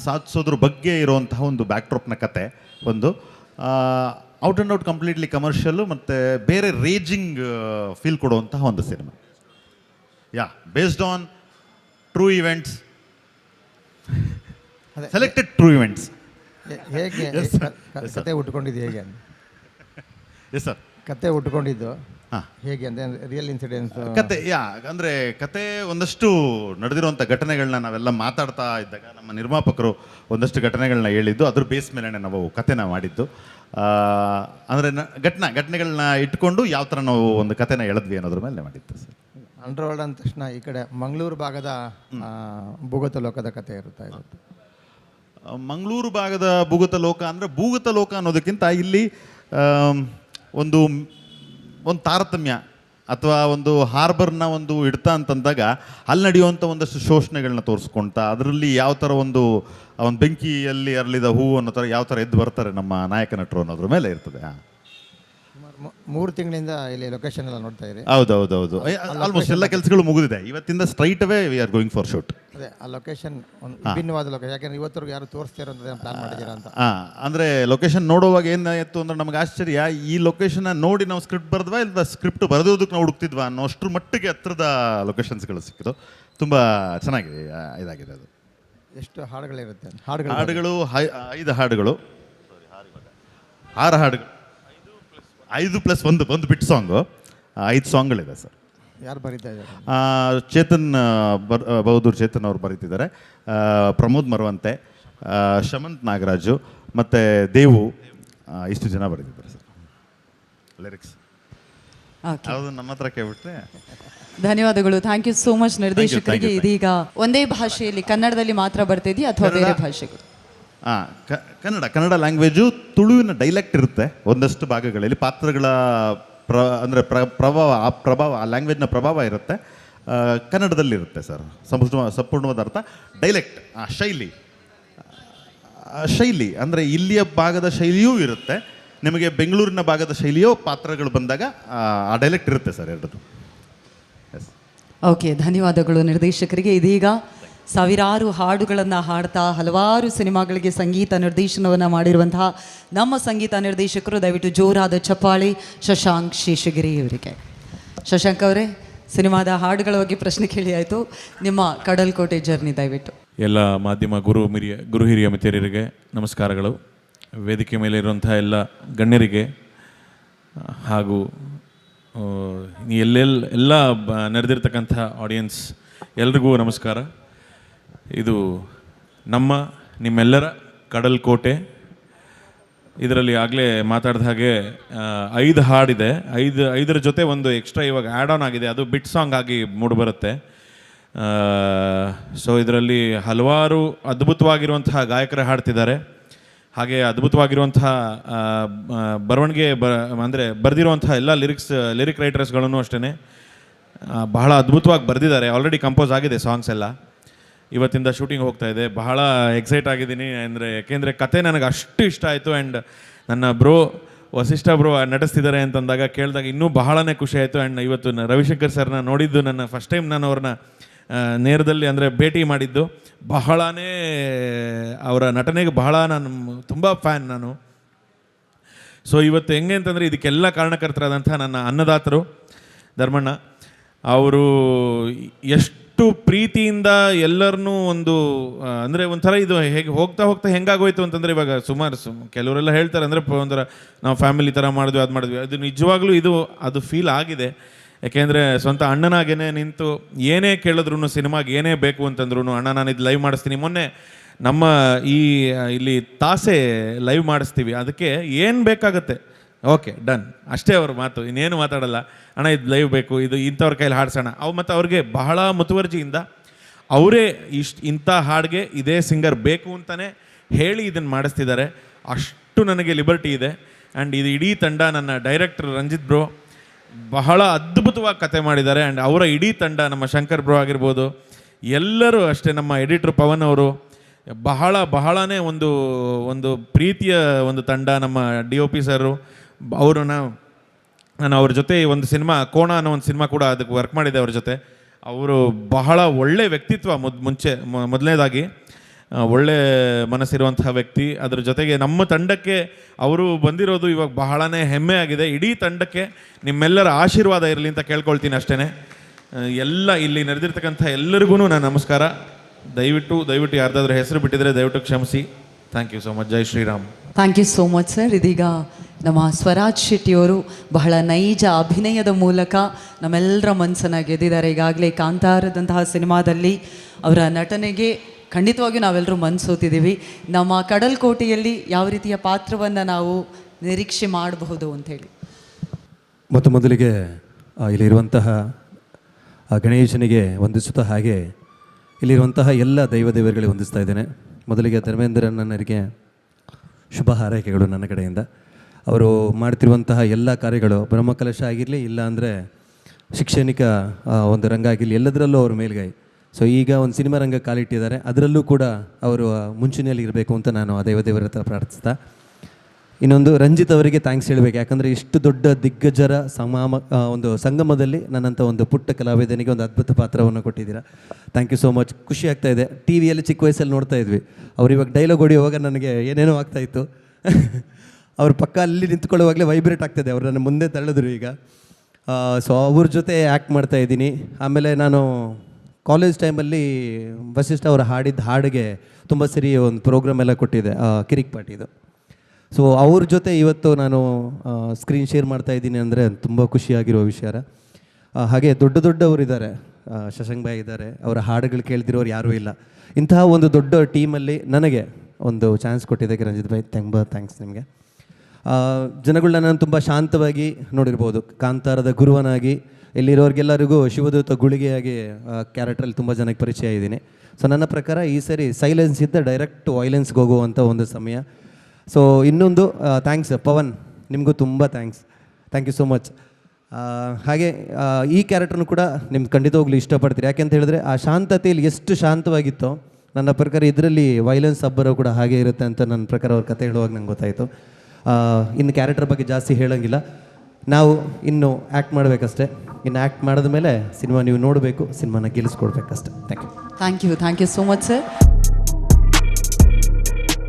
ಸಾಧಿಸೋದ್ರ ಬಗ್ಗೆ ಇರುವಂತಹ ಒಂದು ಬ್ಯಾಕ್ಡ್ರಾಪ್ನ ಕತೆ. ಒಂದು out and out completely commercial ಮತ್ತು ಬೇರೆ ರೇಜಿಂಗ್ ಫೀಲ್ ಕೊಡುವಂತಹ ಒಂದು cinema. Based on true events, selected true events. ಹೇಗೆ ಕತೆ ಉಟ್ಕೊಂಡಿದ್ದು ಹೇಗೆ ಅಂತ? ಎಸ್ ಸರ್, ಕತೆ ಉಟ್ಕೊಂಡಿದ್ದು ಹೇಗೆ ಅಂದರೆ ರಿಯಲ್ ಇನ್ಸಿಡೆನ್ಸ್ ಕತೆ. ಅಂದರೆ ಕತೆ ಒಂದಷ್ಟು ನಡೆದಿರುವಂಥ ಘಟನೆಗಳನ್ನ ನಾವೆಲ್ಲ ಮಾತಾಡ್ತಾ ಇದ್ದಾಗ ನಮ್ಮ ನಿರ್ಮಾಪಕರು ಒಂದಷ್ಟು ಘಟನೆಗಳನ್ನ ಹೇಳಿದ್ದು, ಅದ್ರ ಬೇಸ್ ಮೇಲೆ ನಾವು ಕತೆನ ಮಾಡಿದ್ದು. ಅಂದರೆ ಘಟನೆಗಳನ್ನ ಇಟ್ಕೊಂಡು ಯಾವ ಥರ ನಾವು ಒಂದು ಕತೆನ ಎಳೆದ್ವಿ ಅನ್ನೋದ್ರ ಮೇಲೆ ಮಾಡಿದ್ದು ಸರ್. ಅಂಡರ್ವರ್ಲ್ಡ್ ಅಂದ ತಕ್ಷಣ ಈ ಕಡೆ ಮಂಗಳೂರು ಭಾಗದ ಭೂಗತ ಲೋಕದ ಕತೆ ಇರುತ್ತೆ. ಮಂಗಳೂರು ಭಾಗದ ಭೂಗತ ಲೋಕ ಅಂದರೆ ಭೂಗತ ಲೋಕ ಅನ್ನೋದಕ್ಕಿಂತ ಇಲ್ಲಿ ಒಂದು ತಾರತಮ್ಯ ಅಥವಾ ಒಂದು ಹಾರ್ಬರ್ನ ಒಂದು ಹಿಡ್ತ ಅಂತಂದಾಗ ಅಲ್ಲಿ ನಡೆಯುವಂಥ ಒಂದಷ್ಟು ಶೋಷಣೆಗಳನ್ನ ತೋರಿಸ್ಕೊಳ್ತಾ ಅದರಲ್ಲಿ ಯಾವ ಥರ ಒಂದು ಬೆಂಕಿಯಲ್ಲಿ ಅರಳಿದ ಹೂವು ಅನ್ನೋ ಥರ ಯಾವ ಥರ ಎದ್ದು ಬರ್ತಾರೆ ನಮ್ಮ ನಾಯಕ ನಟರು ಅನ್ನೋದ್ರ ಮೇಲೆ ಇರ್ತದೆ. 3 ತಿಂಗಳಿಂದ ಇಲ್ಲಿ ಲೊಕೇಶನ್ ಎಲ್ಲ ನೋಡ್ತಾ ಇರಿ. ಹೌದು, ಆಲ್ಮೋಸ್ಟ್ ಎಲ್ಲ ಕೆಲಸಗಳು ಮುಗಿದಿದೆ. ಇವತ್ತಿಂದ straight away we are going for shoot. ಅದೇ ಆ ಲೊಕೇಶನ್ ಒಂದು ವಿಭಿನ್ನವಾದ ಲೊಕೇಶನ್, ಯಾಕಂದ್ರೆ ಇವತ್ತರೆಗೂ ಯಾರು ತೋರಿಸ್ತಾ ಇರೋಂಥದ್ದು ಪ್ಲಾನ್ ಮಾಡಿದ್ದೀರಾ ಅಂತ. ಅಂದರೆ ಲೊಕೇಶನ್ ನೋಡುವಾಗ ಏನಾಯಿತು ಅಂದ್ರೆ ನಮ್ಗೆ ಆಶ್ಚರ್ಯ, ಈ ಲೊಕೇಶನ್ ನೋಡಿ ನಾವು ಸ್ಕ್ರಿಪ್ಟ್ ಬರೆದ್ವಾ ಇಲ್ಲ ಸ್ಕ್ರಿಪ್ಟ್ ಬರೆದೋದಕ್ಕೆ ನಾವು ಹುಡುಕ್ತಿದ್ವಾ ಅನ್ನೋ ಅಷ್ಟರ ಮಟ್ಟಿಗೆ ಹತ್ರದ ಲೊಕೇಶನ್ಸ್ಗಳು ಸಿಕ್ಕಿದ್ದು. ತುಂಬ ಚೆನ್ನಾಗಿದೆ, ಇದಾಗಿದೆ. ಅದು ಎಷ್ಟು ಹಾಡುಗಳಿರುತ್ತೆ? ಹಾಡುಗಳು 5 ಹಾಡುಗಳು, 6 ಹಾಡುಗಳು, 5+1 ಒಂದು ಬಿಟ್ ಸಾಂಗು, 5 ಸಾಂಗ್ಗಳಿದೆ ಸರ್. ಯಾರು ಬರೀತಾ ಇದ್ದಾರೆ? ಚೇತನ್ ಬಹದ್ದೂರ್ ಚೇತನ್ ಅವರು ಬರೀತಿದ್ದಾರೆ, ಪ್ರಮೋದ್ ಮರವಂತೆ, ಶಮಂತ್ ನಾಗರಾಜು ಮತ್ತು ದೇವು, ಇಷ್ಟು ಜನ ಬರೀತಿದ್ದಾರೆ ಸರ್ ಲಿರಿಕ್ಸ್. ಹೌದು, ನಮ್ಮ ಹತ್ರ ಕೇಳ್ಬಿಟ್ರೆ ಧನ್ಯವಾದಗಳು. ಥ್ಯಾಂಕ್ ಯು ಸೋ ಮಚ್ ನಿರ್ದೇಶಕರಿಗೆ. ಇದೀಗ ಒಂದೇ ಭಾಷೆಯಲ್ಲಿ ಕನ್ನಡದಲ್ಲಿ ಮಾತ್ರ ಬರ್ತಿದೆಯಾ ಅಥವಾ ಬೇರೆ ಭಾಷೆಗಳು? ಕನ್ನಡ ಲ್ಯಾಂಗ್ವೇಜು, ತುಳುವಿನ ಡೈಲೆಕ್ಟ್ ಇರುತ್ತೆ ಒಂದಷ್ಟು ಭಾಗಗಳಲ್ಲಿ. ಪಾತ್ರಗಳ ಪ್ರಭಾವ ಆ ಲ್ಯಾಂಗ್ವೇಜ್ನ ಪ್ರಭಾವ ಇರುತ್ತೆ. ಕನ್ನಡದಲ್ಲಿರುತ್ತೆ ಸರ್ ಸಂಪೂರ್ಣವಾದ ಅರ್ಥ. ಡೈಲೆಕ್ಟ್ ಶೈಲಿ ಶೈಲಿ ಅಂದರೆ ಇಲ್ಲಿಯ ಭಾಗದ ಶೈಲಿಯೂ ಇರುತ್ತೆ, ನಿಮಗೆ ಬೆಂಗಳೂರಿನ ಭಾಗದ ಶೈಲಿಯೋ ಪಾತ್ರಗಳು ಬಂದಾಗ ಆ ಡೈಲೆಕ್ಟ್ ಇರುತ್ತೆ ಸರ್ ಎರಡದು. ಓಕೆ, ಧನ್ಯವಾದಗಳು ನಿರ್ದೇಶಕರಿಗೆ. ಇದೀಗ ಸಾವಿರಾರು ಹಾಡುಗಳನ್ನು ಹಾಡ್ತಾ ಹಲವಾರು ಸಿನಿಮಾಗಳಿಗೆ ಸಂಗೀತ ನಿರ್ದೇಶನವನ್ನು ಮಾಡಿರುವಂತಹ ನಮ್ಮ ಸಂಗೀತ ನಿರ್ದೇಶಕರು, ದಯವಿಟ್ಟು ಜೋರಾದ ಚಪ್ಪಾಳಿ ಶಶಾಂಕ್ ಶೇಷಗಿರಿ ಅವರಿಗೆ. ಶಶಾಂಕ್ ಅವರೇ, ಸಿನಿಮಾದ ಹಾಡುಗಳ ಬಗ್ಗೆ ಪ್ರಶ್ನೆ ಕೇಳಿ ಆಯಿತು, ನಿಮ್ಮ ಕಡಲ್ಕೋಟೆ ಜರ್ನಿ ದಯವಿಟ್ಟು. ಎಲ್ಲ ಮಾಧ್ಯಮ ಗುರು ಹಿರಿಯ ಮಿತ್ರರಿಗೆ ನಮಸ್ಕಾರಗಳು. ವೇದಿಕೆ ಮೇಲೆ ಇರುವಂಥ ಎಲ್ಲ ಗಣ್ಯರಿಗೆ ಹಾಗೂ ಎಲ್ಲ ನೆರೆದಿರ್ತಕ್ಕಂಥ ಆಡಿಯನ್ಸ್ ಎಲ್ರಿಗೂ ನಮಸ್ಕಾರ. ಇದು ನಿಮ್ಮೆಲ್ಲರ ಕಡಲ್ಕೋಟೆ. ಇದರಲ್ಲಿ ಆಗಲೇ ಮಾತಾಡಿದ ಹಾಗೆ 5 ಹಾಡಿದೆ. 5 ಜೊತೆ ಒಂದು ಎಕ್ಸ್ಟ್ರಾ ಇವಾಗ ಆ್ಯಡ್ ಆನ್ ಆಗಿದೆ, ಅದು ಬಿಟ್ ಸಾಂಗ್ ಆಗಿ ಮೂಡಿಬರುತ್ತೆ. ಸೊ ಇದರಲ್ಲಿ ಹಲವಾರು ಅದ್ಭುತವಾಗಿರುವಂತಹ ಗಾಯಕರು ಹಾಡ್ತಿದ್ದಾರೆ. ಹಾಗೆ ಅದ್ಭುತವಾಗಿರುವಂತಹ ಬರವಣಿಗೆ ಅಂದರೆ ಬರೆದಿರುವಂತಹ ಎಲ್ಲ ಲಿರಿಕ್ ರೈಟರ್ಸ್ಗಳನ್ನು ಅಷ್ಟೇ ಬಹಳ ಅದ್ಭುತವಾಗಿ ಬರೆದಿದ್ದಾರೆ. ಆಲ್ರೆಡಿ ಕಂಪೋಸ್ ಆಗಿದೆ ಸಾಂಗ್ಸ್ ಎಲ್ಲ. ಇವತ್ತಿಂದ ಶೂಟಿಂಗ್ ಹೋಗ್ತಾ ಇದೆ. ಬಹಳ ಎಕ್ಸೈಟ್ ಆಗಿದ್ದೀನಿ ಯಾಕೆಂದರೆ ಕತೆ ನನಗೆ ಅಷ್ಟು ಇಷ್ಟ ಆಯಿತು. ಆ್ಯಂಡ್ ನನ್ನ ವಸಿಷ್ಠ ಬ್ರೋ ನಟಿಸ್ತಿದ್ದಾರೆ ಅಂತಂದಾಗ ಕೇಳಿದಾಗ ಇನ್ನೂ ಬಹಳನೇ ಖುಷಿ ಆಯಿತು. ಆ್ಯಂಡ್ ಇವತ್ತು ರವಿಶಂಕರ್ ಸರ್ನ ನೋಡಿದ್ದು ನನ್ನ ಫಸ್ಟ್ ಟೈಮ್ ನಾನು ಅವ್ರನ್ನ ನೇರದಲ್ಲಿ ಅಂದರೆ ಭೇಟಿ ಮಾಡಿದ್ದು. ಬಹಳನೇ ಅವರ ನಟನೆಗೆ ನಾನು ತುಂಬ ಫ್ಯಾನ್ ನಾನು. ಸೊ ಇವತ್ತು ಹೆಂಗೆ ಅಂತಂದರೆ ಇದಕ್ಕೆಲ್ಲ ಕಾರಣಕರ್ತರಾದಂಥ ನನ್ನ ಅನ್ನದಾತರು ಧರ್ಮಣ್ಣ ಅವರು ಎಷ್ಟು ಪ್ರೀತಿಯಿಂದ ಎಲ್ಲರನ್ನೂ ಒಂದು ಅಂದರೆ ಒಂಥರ ಇದು ಹೇಗೆ ಹೋಗ್ತಾ ಹೆಂಗಾಗೋಯ್ತು ಅಂತಂದರೆ ಇವಾಗ ಸುಮಾರು ಕೆಲವರೆಲ್ಲ ಹೇಳ್ತಾರೆ ಅಂದರೆ ಒಂಥರ ನಾವು ಫ್ಯಾಮಿಲಿ ಥರ ಮಾಡಿದ್ವಿ ಅದು ಮಾಡಿದ್ವಿ. ಅದು ನಿಜವಾಗ್ಲೂ ಅದು ಫೀಲ್ ಆಗಿದೆ. ಯಾಕೆಂದರೆ ಸ್ವಂತ ಅಣ್ಣನಾಗೇ ನಿಂತು ಏನೇ ಕೇಳಿದ್ರು ಸಿನಿಮಾಗೆ ಏನೇ ಬೇಕು ಅಂತಂದ್ರು ಅಣ್ಣ ನಾನು ಇದು ಲೈವ್ ಮಾಡಿಸ್ತೀನಿ. ಮೊನ್ನೆ ನಮ್ಮ ಇಲ್ಲಿ ತಾಸೆ ಲೈವ್ ಮಾಡಿಸ್ತೀವಿ, ಅದಕ್ಕೆ ಏನು ಬೇಕಾಗುತ್ತೆ ಓಕೆ ಡನ್ ಅಷ್ಟೇ ಅವ್ರ ಮಾತು, ಇನ್ನೇನು ಮಾತಾಡಲ್ಲ. ಅಣ್ಣ ಇದು ಲೈವ್ ಬೇಕು, ಇದು ಇಂಥವ್ರ ಕೈಲಿ ಹಾಡ್ಸೋಣ ಮತ್ತು ಅವ್ರಿಗೆ ಬಹಳ ಮುತುವರ್ಜಿಯಿಂದ ಅವರೇ ಇಂಥ ಹಾಡಿಗೆ ಇದೇ ಸಿಂಗರ್ ಬೇಕು ಅಂತಲೇ ಹೇಳಿ ಇದನ್ನು ಮಾಡಿಸ್ತಿದ್ದಾರೆ. ಅಷ್ಟು ನನಗೆ ಲಿಬರ್ಟಿ ಇದೆ. ಆ್ಯಂಡ್ ಇದು ಇಡೀ ತಂಡ, ನನ್ನ ಡೈರೆಕ್ಟರ್ ರಂಜಿತ್ ಬ್ರೋ ಬಹಳ ಅದ್ಭುತವಾಗಿ ಕತೆ ಮಾಡಿದ್ದಾರೆ. ಆ್ಯಂಡ್ ಅವರ ಇಡೀ ತಂಡ, ನಮ್ಮ ಶಂಕರ್ ಬ್ರೋ ಆಗಿರ್ಬೋದು, ಎಲ್ಲರೂ ಅಷ್ಟೇ, ನಮ್ಮ ಎಡಿಟ್ರ್ ಪವನ್ ಅವರು ಬಹಳನೇ ಒಂದು ಪ್ರೀತಿಯ ಒಂದು ತಂಡ. ನಮ್ಮ DOP ಸರು ಅವರು, ನಾನು ಅವ್ರ ಜೊತೆ ಒಂದು ಸಿನಿಮಾ ಕೋಣ ಅನ್ನೋ ಒಂದು ಸಿನಿಮಾ ಕೂಡ ಅದಕ್ಕೆ ವರ್ಕ್ ಮಾಡಿದೆ ಅವ್ರ ಜೊತೆ. ಅವರು ಬಹಳ ಒಳ್ಳೆ ವ್ಯಕ್ತಿತ್ವ, ಮೊದಲನೇದಾಗಿ ಒಳ್ಳೆ ಮನಸ್ಸಿರುವಂತಹ ವ್ಯಕ್ತಿ. ಅದರ ಜೊತೆಗೆ ನಮ್ಮ ತಂಡಕ್ಕೆ ಅವರು ಬಂದಿರೋದು ಇವಾಗ ಬಹಳನೇ ಹೆಮ್ಮೆ ಆಗಿದೆ. ಇಡೀ ತಂಡಕ್ಕೆ ನಿಮ್ಮೆಲ್ಲರ ಆಶೀರ್ವಾದ ಇರಲಿ ಅಂತ ಕೇಳ್ಕೊಳ್ತೀನಿ ಅಷ್ಟೇ. ಎಲ್ಲ ಇಲ್ಲಿ ನಡೆದಿರ್ತಕ್ಕಂಥ ಎಲ್ಲರಿಗೂ ನಾನು ನಮಸ್ಕಾರ. ದಯವಿಟ್ಟು ಯಾರ್ದಾದ್ರೂ ಹೆಸರು ಬಿಟ್ಟಿದ್ರೆ ದಯವಿಟ್ಟು ಕ್ಷಮಿಸಿ. Thank you so much. ಜೈ Shriram. Thank you so much sir. ಇದೀಗ ನಮ್ಮ ಸ್ವರಾಜ್ ಶೆಟ್ಟಿಯವರು ಬಹಳ ನೈಜ ಅಭಿನಯದ ಮೂಲಕ ನಮ್ಮೆಲ್ಲರ ಮನಸ್ಸನ್ನು ಗೆದ್ದಿದ್ದಾರೆ. ಈಗಾಗಲೇ ಕಾಂತಾರದಂತಹ ಸಿನಿಮಾದಲ್ಲಿ ಅವರ ನಟನೆಗೆ ಖಂಡಿತವಾಗಿಯೂ ನಾವೆಲ್ಲರೂ ಮನಸೋತಿದ್ದೀವಿ. ನಮ್ಮ ಕಡಲ್ಕೋಟೆಯಲ್ಲಿ ಯಾವ ರೀತಿಯ ಪಾತ್ರವನ್ನು ನಾವು ನಿರೀಕ್ಷೆ ಮಾಡಬಹುದು ಅಂಥೇಳಿ. ಮೊದಲಿಗೆ ಇಲ್ಲಿರುವಂತಹ ಗಣೇಶನಿಗೆ ವಂದಿಸುತ್ತಾ ಹಾಗೆ ಇಲ್ಲಿರುವಂತಹ ಎಲ್ಲ ದೇವರುಗಳಿಗೆ ವಂದಿಸ್ತಾ ಇದ್ದೇನೆ. ಮೊದಲಿಗೆ ಧರ್ಮೇಂದ್ರಣ್ಣನರಿಗೆ ಶುಭ ಹಾರೈಕೆಗಳು ನನ್ನ ಕಡೆಯಿಂದ. ಅವರು ಮಾಡ್ತಿರುವಂತಹ ಎಲ್ಲ ಕಾರ್ಯಗಳು ಬ್ರಹ್ಮಕಲಶ ಆಗಿರಲಿ, ಇಲ್ಲ ಅಂದರೆ ಶೈಕ್ಷಣಿಕ ಒಂದು ರಂಗ ಆಗಿರಲಿ, ಎಲ್ಲದರಲ್ಲೂ ಅವರು ಮೇಲ್ಗೈ. ಸೊ ಈಗ ಒಂದು ಸಿನಿಮಾ ರಂಗ ಕಾಲಿಟ್ಟಿದ್ದಾರೆ, ಅದರಲ್ಲೂ ಕೂಡ ಅವರು ಮುಂಚೂಣಿಯಲ್ಲಿ ಇರಬೇಕು ಅಂತ ನಾನು ಆ ದೇವರ ಹತ್ರ ಪ್ರಾರ್ಥಿಸ್ತಾ, ಇನ್ನೊಂದು ರಂಜಿತ್ ಅವರಿಗೆ ಥ್ಯಾಂಕ್ಸ್ ಹೇಳಬೇಕು. ಯಾಕಂದರೆ ಇಷ್ಟು ದೊಡ್ಡ ದಿಗ್ಗಜರ ಒಂದು ಸಂಗಮದಲ್ಲಿ ನನ್ನಂಥ ಒಂದು ಪುಟ್ಟ ಕಲಾವಿದನಿಗೆ ಒಂದು ಅದ್ಭುತ ಪಾತ್ರವನ್ನು ಕೊಟ್ಟಿದ್ದೀರಾ. Thank you so much. ಖುಷಿ ಆಗ್ತಾಯಿದೆ. ಟಿ ವಿಯಲ್ಲಿ ಚಿಕ್ಕ ವಯಸ್ಸಲ್ಲಿ ನೋಡ್ತಾ ಇದ್ವಿ, ಅವ್ರು ಇವಾಗ ಡೈಲಾಗ್ ಹೊಡೆಯುವಾಗ ನನಗೆ ಏನೇನೋ ಆಗ್ತಾಯಿತ್ತು. ಅವ್ರ ಪಕ್ಕ ಅಲ್ಲಿ ನಿಂತ್ಕೊಳ್ಳುವಾಗಲೇ ವೈಬ್ರೇಟ್ ಆಗ್ತಾಯಿದೆ. ಅವ್ರು ನನ್ನ ಮುಂದೆ ತಳ್ಳಿದ್ರು ಈಗ. ಸೊ ಅವ್ರ ಜೊತೆ ಆ್ಯಕ್ಟ್ ಮಾಡ್ತಾಯಿದ್ದೀನಿ. ಆಮೇಲೆ ನಾನು ಕಾಲೇಜ್ ಟೈಮಲ್ಲಿ ವಸಿಷ್ಠ ಅವರು ಹಾಡಿದ್ದ ಹಾಡಿಗೆ ತುಂಬ ಸರಿ ಒಂದು ಪ್ರೋಗ್ರಾಮ್ ಎಲ್ಲ ಕೊಟ್ಟಿದ್ದೆ, ಕಿರಿಕ್ ಪಾಟಿದು. ಸೊ ಅವ್ರ ಜೊತೆ ಇವತ್ತು ನಾನು ಸ್ಕ್ರೀನ್ ಶೇರ್ ಮಾಡ್ತಾಯಿದ್ದೀನಿ ಅಂದರೆ ತುಂಬ ಖುಷಿಯಾಗಿರೋ ವಿಚಾರ. ಹಾಗೆ ದೊಡ್ಡವರಿದ್ದಾರೆ, ಶಶಾಂಕ್ ಭಾಯ್ ಇದ್ದಾರೆ, ಅವರ ಹಾಡುಗಳು ಕೇಳ್ತಿರೋರು ಯಾರೂ ಇಲ್ಲ. ಇಂತಹ ಒಂದು ದೊಡ್ಡ ಟೀಮಲ್ಲಿ ನನಗೆ ಒಂದು ಚಾನ್ಸ್ ಕೊಟ್ಟಿದ್ದಕ್ಕೆ ರಂಜಿತ್ ಭಾಯ್ ತುಂಬ ಥ್ಯಾಂಕ್ಸ್ ನಿಮಗೆ. ಜನಗಳನ್ನ ನಾನು ತುಂಬ ಶಾಂತವಾಗಿ ನೋಡಿರ್ಬೋದು. ಕಾಂತಾರದ ಗುರುವನಾಗಿ ಇಲ್ಲಿರೋರಿಗೆಲ್ಲರಿಗೂ ಶಿವದೂತ ಗುಳಿಗೆಯಾಗಿ ಕ್ಯಾರೆಕ್ಟ್ರಲ್ಲಿ ತುಂಬ ಜನಕ್ಕೆ ಪರಿಚಯ ಇದ್ದೀನಿ. ಸೊ ನನ್ನ ಪ್ರಕಾರ ಈ ಸರಿ ಸೈಲೆನ್ಸ್ ಇದ್ದ ಡೈರೆಕ್ಟ್ ವೈಲೆನ್ಸ್ಗೆ ಹೋಗುವಂಥ ಒಂದು ಸಮಯ. ಸೊ ಇನ್ನೊಂದು ಥ್ಯಾಂಕ್ಸ್ ಪವನ್, ನಿಮಗೂ ತುಂಬ ಥ್ಯಾಂಕ್ ಯು ಸೋ ಮಚ್. ಹಾಗೆ ಈ ಕ್ಯಾರೆಕ್ಟ್ರನ್ನು ಕೂಡ ನಿಮ್ಗೆ ಖಂಡಿತವಾಗ್ಲೂ ಇಷ್ಟಪಡ್ತೀರಿ. ಯಾಕೆಂತ ಹೇಳಿದ್ರೆ ಆ ಶಾಂತತೆಯಲ್ಲಿ ಎಷ್ಟು ಶಾಂತವಾಗಿತ್ತೋ ನನ್ನ ಪ್ರಕಾರ ಇದರಲ್ಲಿ ವೈಲೆನ್ಸ್ ಅಬ್ಬರ ಕೂಡ ಹಾಗೆ ಇರುತ್ತೆ ಅಂತ ನನ್ನ ಪ್ರಕಾರ ಅವ್ರ ಕತೆ ಹೇಳುವಾಗ ನಂಗೆ ಗೊತ್ತಾಯಿತು. ಇನ್ನು ಕ್ಯಾರೆಕ್ಟರ್ ಬಗ್ಗೆ ಜಾಸ್ತಿ ಹೇಳೋಂಗಿಲ್ಲ, ನಾವು ಇನ್ನು ಆ್ಯಕ್ಟ್ ಮಾಡಬೇಕಷ್ಟೇ. ಇನ್ನು ಆ್ಯಕ್ಟ್ ಮಾಡಿದ ಮೇಲೆ ಸಿನಿಮಾ ನೀವು ನೋಡಬೇಕು, ಸಿನಿಮಾನ ಗೆಲ್ಲಿಸ್ಕೊಡ್ಬೇಕಷ್ಟೆ. Thank you. Thank you so much sir.